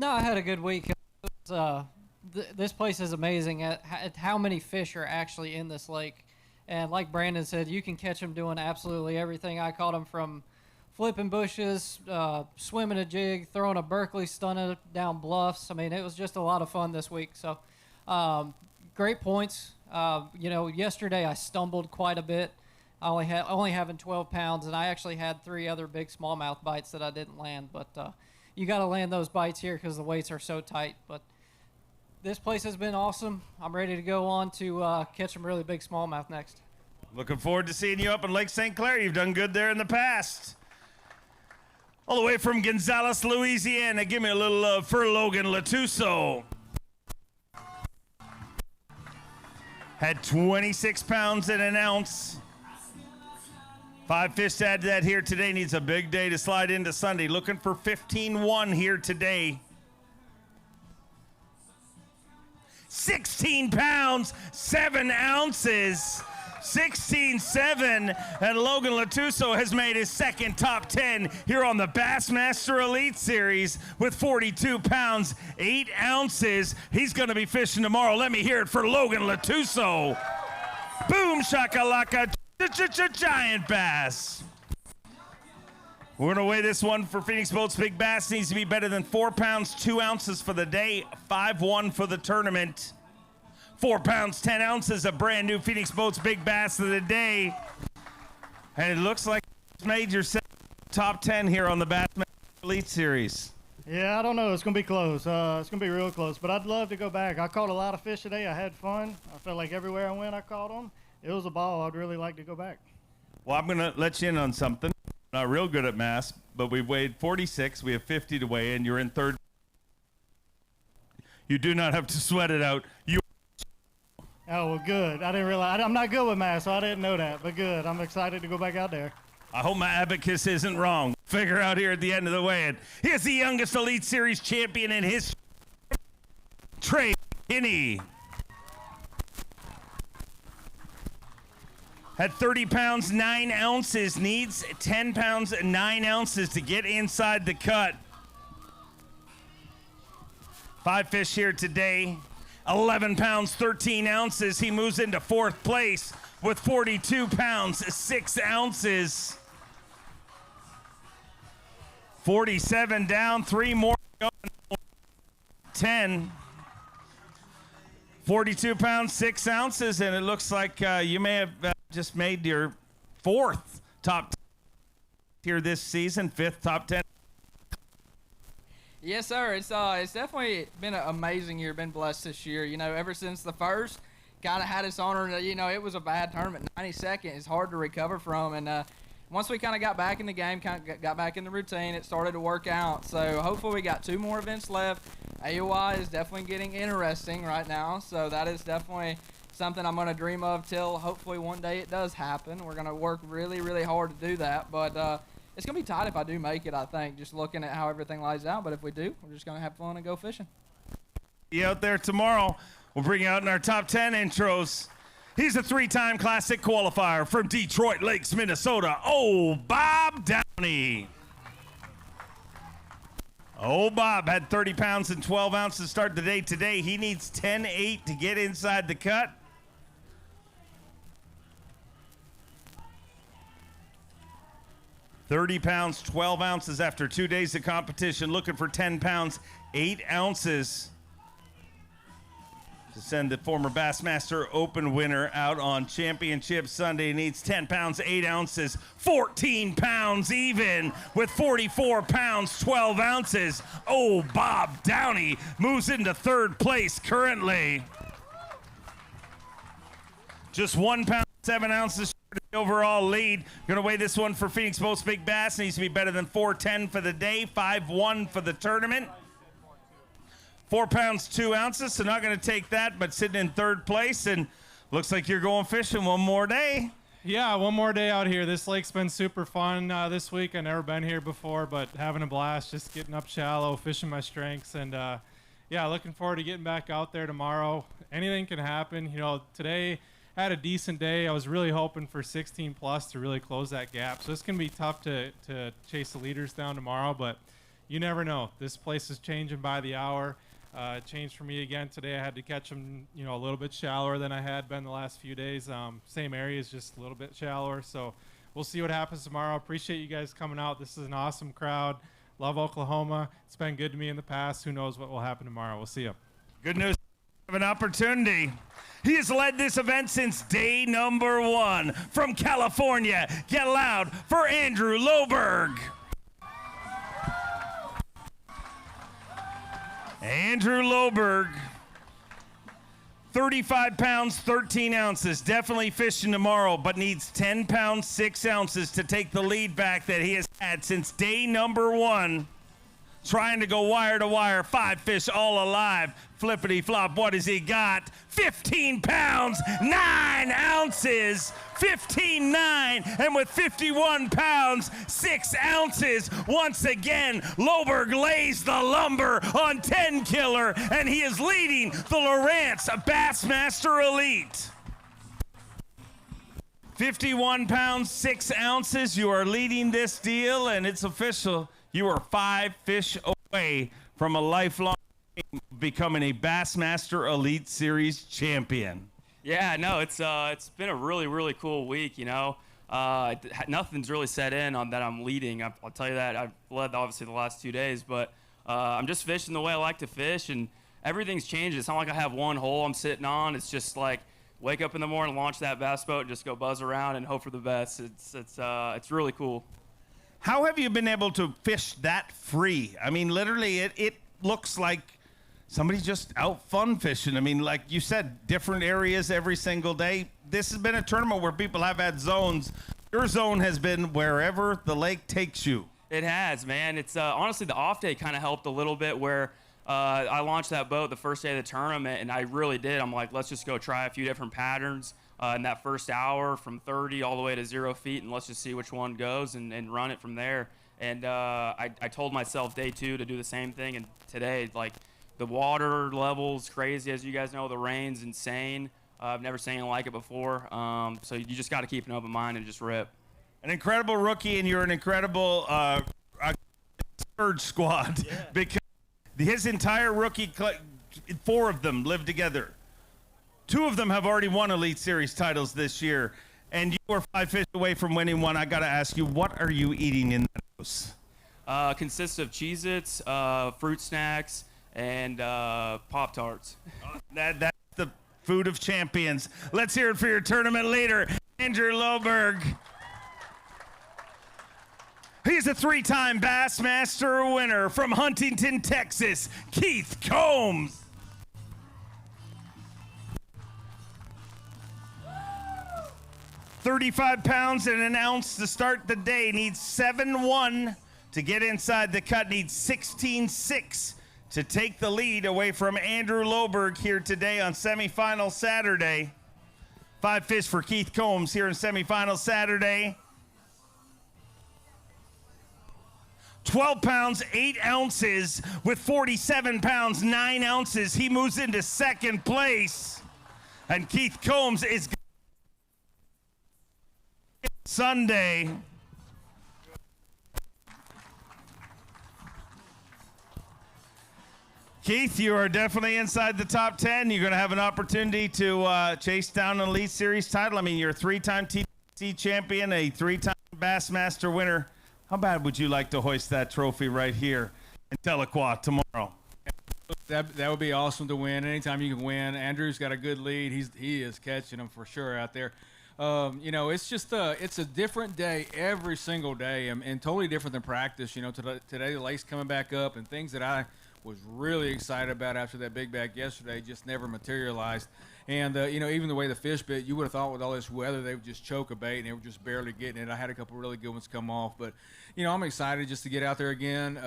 Speaker 24: I had a good week. This place is amazing at how many fish are actually in this lake. And like Brandon said, you can catch them doing absolutely everything. I caught them from flipping bushes, swimming a jig, throwing a Berkeley, stunning down bluffs. I mean, it was just a lot of fun this week. So great points. Yesterday I stumbled quite a bit. Only having 12 pounds, and I actually had 3 other big smallmouth bites that I didn't land. But you got to land those bites here because the weights are so tight. But this place has been awesome. I'm ready to go on to catch some really big smallmouth next.
Speaker 1: Looking forward to seeing you up in Lake St. Clair. You've done good there in the past. All the way from Gonzales, Louisiana, give me a little love for Logan Latuso. had 26 pounds and an ounce. 5 fish to add to that here today. Needs a big day to slide into Sunday. Looking for 15-1 here today. 16 pounds, 7 ounces. 16-7, and Logan Latuso has made his second top 10 here on the Bassmaster Elite Series with 42 pounds, 8 ounces. He's going to be fishing tomorrow. Let me hear it for Logan Latuso. Boom shakalaka, giant bass. We're going to weigh this one for Phoenix Boats Big Bass. Needs to be better than 4 pounds, 2 ounces for the day, 5-1 for the tournament. 4 pounds, 10 ounces, a brand new Phoenix Boats Big Bass of the day. And it looks like it's made your top 10 here on the Bassmaster Elite Series.
Speaker 6: Yeah, I don't know. It's going to be close. It's going to be real close, but I'd love to go back. I caught a lot of fish today. I had fun. I felt like everywhere I went, I caught them. It was a ball. I'd really like to go back.
Speaker 1: Well, I'm going to let you in on something. Not real good at mass, but we've weighed 46. We have 50 to weigh in. You're in third. You do not have to sweat it out.
Speaker 6: Oh, well, good. I didn't realize. I'm not good with math, so I didn't know that. But good. I'm excited to go back out there.
Speaker 1: I hope my abacus isn't wrong. Figure out here at the end of the weigh-in. Here's the youngest Elite Series champion in history, Trey McKinney. At 30 pounds, 9 ounces, needs 10 pounds, 9 ounces to get inside the cut. 5 fish here today. 11 pounds, 13 ounces. He moves into 4th place with 42 pounds, 6 ounces. 47 down, 3 more going. 10. 42 pounds, 6 ounces, and it looks like you may have just made your 4th top 10 here this season, 5th top 10.
Speaker 22: Yes, sir. It's definitely been an amazing year. Been blessed this year. You know, ever since the first, kind of had us on her. You know, it was a bad tournament. 92nd is hard to recover from, and once we kind of got back in the game, kind of got back in the routine, it started to work out. So hopefully we got 2 more events left. AOI is definitely getting interesting right now, so that is definitely something I'm going to dream of till hopefully one day it does happen. We're going to work really, really hard to do that, but it's going to be tight if I do make it, I think, just looking at how everything lies out. But if we do, we're just going to have fun and go fishing.
Speaker 1: Be out there tomorrow. We'll bring you out in our top 10 intros. He's a 3-time Classic qualifier from Detroit Lakes, Minnesota. Oh, Bob Downey. Oh, Bob had 30 pounds and 12 ounces to start the day today. He needs 10-8 to get inside the cut. $30 pounds, 12 ounces after 2 days of competition. Looking for 10 pounds, 8 ounces to send the former Bassmaster Open winner out on Championship Sunday. Needs 10 pounds, 8 ounces, 14 pounds even with 44 pounds, 12 ounces. Oh, Bob Downey moves into 3rd place currently. Just 1 pound, 7 ounces. The overall lead. Going to weigh this one for Phoenix Boats Big Bass. Needs to be better than 410 for the day, 5-1 for the tournament. 4 pounds, 2 ounces, so not going to take that, but sitting in 3rd place, and looks like you're going fishing one more day.
Speaker 16: Yeah, one more day out here. This lake's been super fun this week. I've never been here before, but having a blast, just getting up shallow, fishing my strengths, and yeah, looking forward to getting back out there tomorrow. Anything can happen. You know, today I had a decent day. I was really hoping for 16 plus to really close that gap. So it's going to be tough to chase the leaders down tomorrow, but you never know. This place is changing by the hour. It changed for me again today. I had to catch them, you know, a little bit shallower than I had been the last few days. Same area is just a little bit shallower. So we'll see what happens tomorrow. Appreciate you guys coming out. This is an awesome crowd. Love Oklahoma. It's been good to me in the past. Who knows what will happen tomorrow. We'll see you.
Speaker 1: Good news. Have an opportunity. He has led this event since day number 1. From California, get loud for Andrew Loberg. Andrew Loberg, 35 pounds, 13 ounces. Definitely fishing tomorrow, but needs 10 pounds, 6 ounces to take the lead back that he has had since day number 1. trying to go wire to wire. 5 fish all alive. Flippity flop, what has he got? 15 pounds, 9 ounces. 15.9, and with 51 pounds, 6 ounces. Once again, Loberg lays the lumber on Tenkiller, and he is leading the Lowrance Bassmaster Elite. 51 pounds, 6 ounces. You are leading this deal, and it's official. You are 5 fish away from a lifelong becoming a Bassmaster Elite Series champion.
Speaker 17: Yeah, no, it's been a really, really cool week, you know. Nothing's really set in on that I'm leading. I'll tell you that. I've led, obviously, the last 2 days, but I'm just fishing the way I like to fish, and everything's changed. It's not like I have one hole I'm sitting on. It's just like wake up in the morning, launch that bass boat, and just go buzz around and hope for the best. It's really cool.
Speaker 1: How have you been able to fish that free? I mean, literally, it looks like somebody's just out fun fishing. I mean, like you said, different areas every single day. This has been a tournament where people have had zones. Your zone has been wherever the lake takes you.
Speaker 17: It has, man. It's honestly, the off day kind of helped a little bit where I launched that boat the first day of the tournament, and I really did. I'm like, let's just go try a few different patterns in that first hour from 30 all the way to 0 feet, and let's just see which one goes and run it from there. And I told myself day 2 to do the same thing, and today, like, the water level's crazy, as you guys know. The rain's insane. I've never seen anything like it before. So you just got to keep an open mind and just rip.
Speaker 1: An incredible rookie, and you're an incredible surge squad. Yeah. Because his entire rookie, 4 of them live together. 2 of them have already won Elite Series titles this year, and you are 5 fish away from winning one. I got to ask you, what are you eating in that house?
Speaker 17: Consists of Cheez-Its, fruit snacks, and Pop-Tarts.
Speaker 1: That's the food of champions. Let's hear it for your tournament leader, Andrew Loberg. He's a 3-time Bassmaster winner from Huntington, Texas, Keith Combs. $35 pounds and an ounce to start the day. Needs 7-1 to get inside the cut. Needs 16-6 to take the lead away from Andrew Loberg here today on semifinal Saturday. 5 fish for Keith Combs here in semifinal Saturday. 12 pounds, 8 ounces with 47 pounds, 9 ounces. He moves into second place. And Keith Combs is Sunday. Keith, you are definitely inside the top 10. You're going to have an opportunity to chase down an Elite Series title. I mean, you're a 3-time TC champion, a 3-time Bassmaster winner. How bad would you like to hoist that trophy right here in Tahlequah tomorrow?
Speaker 18: That would be awesome to win. Anytime you can win. Andrew's got a good lead. He is catching them for sure out there. You know, it's just it's a different day every single day, and totally different than practice. You know, today the lake's coming back up, and things that I was really excited about after that big bag yesterday just never materialized. And, you know, even the way the fish bit, you would have thought with all this weather they would just choke a bait, and they were just barely getting it. I had a couple really good ones come off. But, you know, I'm excited just to get out there again.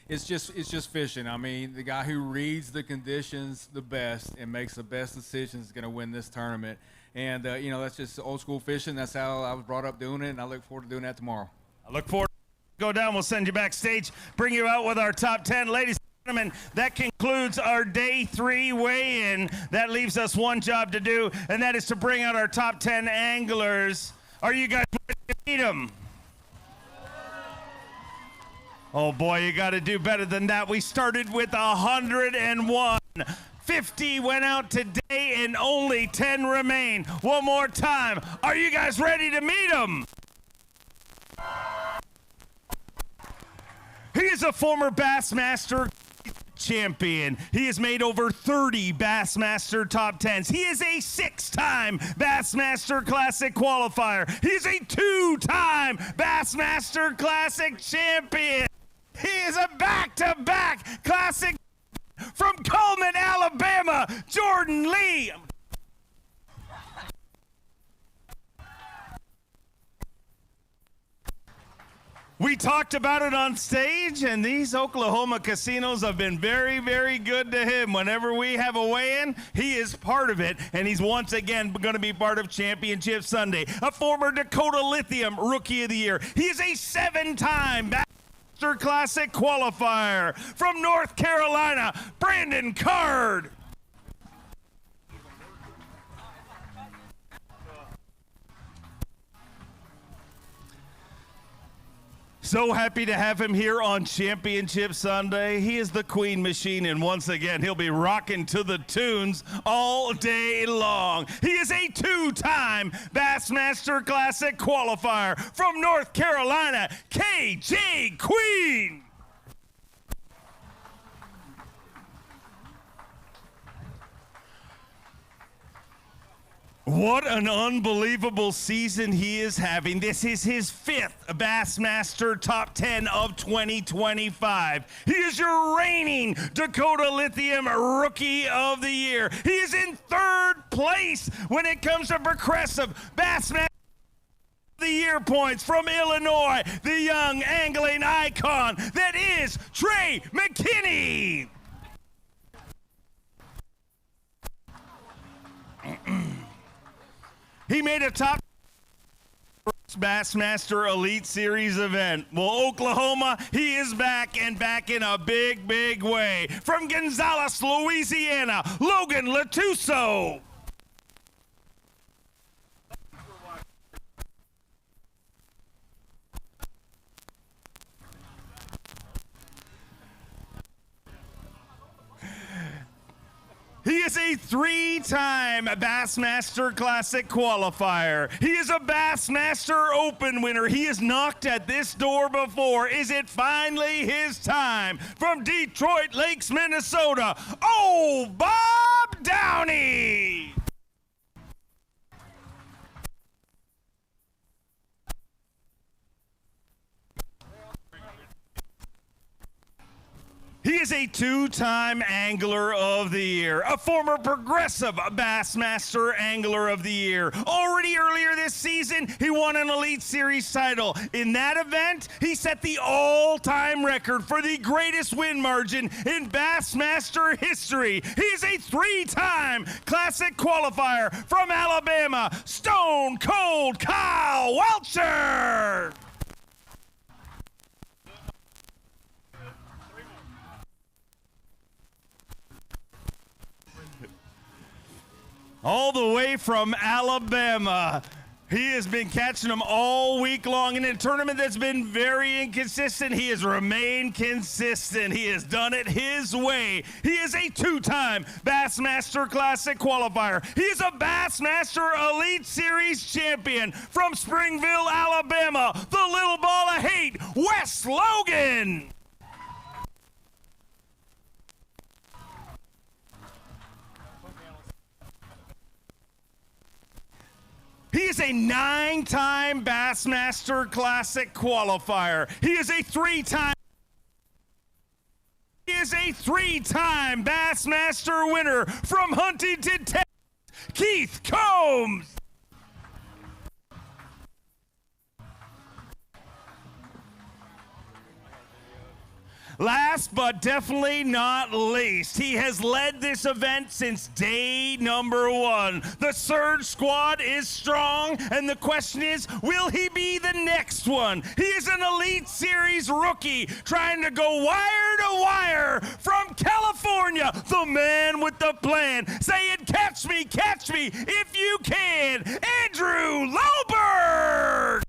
Speaker 18: It's just fishing. I mean, the guy who reads the conditions the best and makes the best decisions is going to win this tournament. And, you know, that's just old school fishing. That's how I was brought up doing it, and I look forward to doing that tomorrow.
Speaker 1: I look forward to go down. We'll send you backstage, bring you out with our top 10. Ladies and gentlemen, that concludes our day 3 weigh-in. That leaves us one job to do, and that is to bring out our top 10 anglers. Are you guys ready to meet them? Oh boy, you got to do better than that. We started with 101. 50 went out today, and only 10 remain. One more time. Are you guys ready to meet them? He is a former Bassmaster champion. He has made over 30 Bassmaster top 10s. He is a 6-time Bassmaster Classic qualifier. He is a 2-time Bassmaster Classic champion. He is a back-to-back Classic from Coleman, Alabama, Jordan Lee. We talked about it on stage, and these Oklahoma casinos have been very, very good to him. Whenever we have a weigh-in, he is part of it, and he's once again going to be part of Championship Sunday. A former Dakota Lithium Rookie of the Year. He is a 7-time Bassmaster Classic qualifier from North Carolina, Brandon Card. So happy to have him here on Championship Sunday. He is the Queen Machine, and once again, he'll be rocking to the tunes all day long. He is a 2-time Bassmaster Classic qualifier from North Carolina, KJ Queen. What an unbelievable season he is having. This is his 5th Bassmaster Top 10 of 2025. He is your reigning Dakota Lithium Rookie of the Year. He is in 3rd place when it comes to progressive Bassmaster of the Year points from Illinois, the young angling icon that is Trey McKinney. He made a top Bassmaster Elite Series event. Well, Oklahoma, he is back, and back in a big, big way. From Gonzales, Louisiana, Logan Latuso. He is a 3-time Bassmaster Classic qualifier. He is a Bassmaster Open winner. He has knocked at this door before. Is it finally his time? From Detroit Lakes, Minnesota, Bob Downey. He is a 2-time Angler of the Year, a former Progressive Bassmaster Angler of the Year. Already earlier this season, he won an Elite Series title. In that event, he set the all-time record for the greatest win margin in Bassmaster history. He is a 3-time Classic qualifier from Alabama, Stone Cold Kyle Welcher. All the way from Alabama. He has been catching them all week long in a tournament that's been very inconsistent. He has remained consistent. He has done it his way. He is a 2-time Bassmaster Classic qualifier. He is a Bassmaster Elite Series champion from Springville, Alabama. The little ball of hate, Wes Logan. He is a 9-time Bassmaster Classic qualifier. He is a 3-time Bassmaster winner from Huntington, Texas, Keith Combs. Last but definitely not least, he has led this event since day number 1. The Surge Squad is strong, and the question is, will he be the next one? He is an Elite Series rookie trying to go wire to wire from California, the man with the plan, saying, catch me if you can, Andrew Loberg!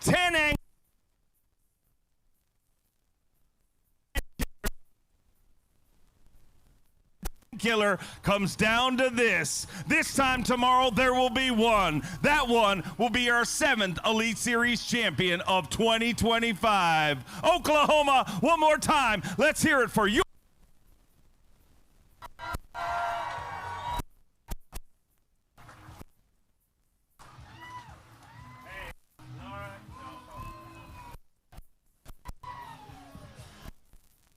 Speaker 1: 10 Tenkiller comes down to this. This time tomorrow there will be one. That one will be our 7th Elite Series champion of 2025. Oklahoma, one more time. Let's hear it for you.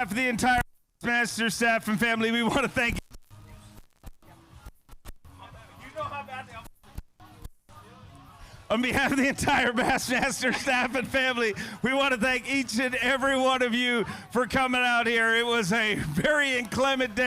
Speaker 1: For the entire Bassmaster staff and family, we want to thank you. On behalf of the entire Bassmaster staff and family, we want to thank each and every one of you for coming out here. It was a very inclement day.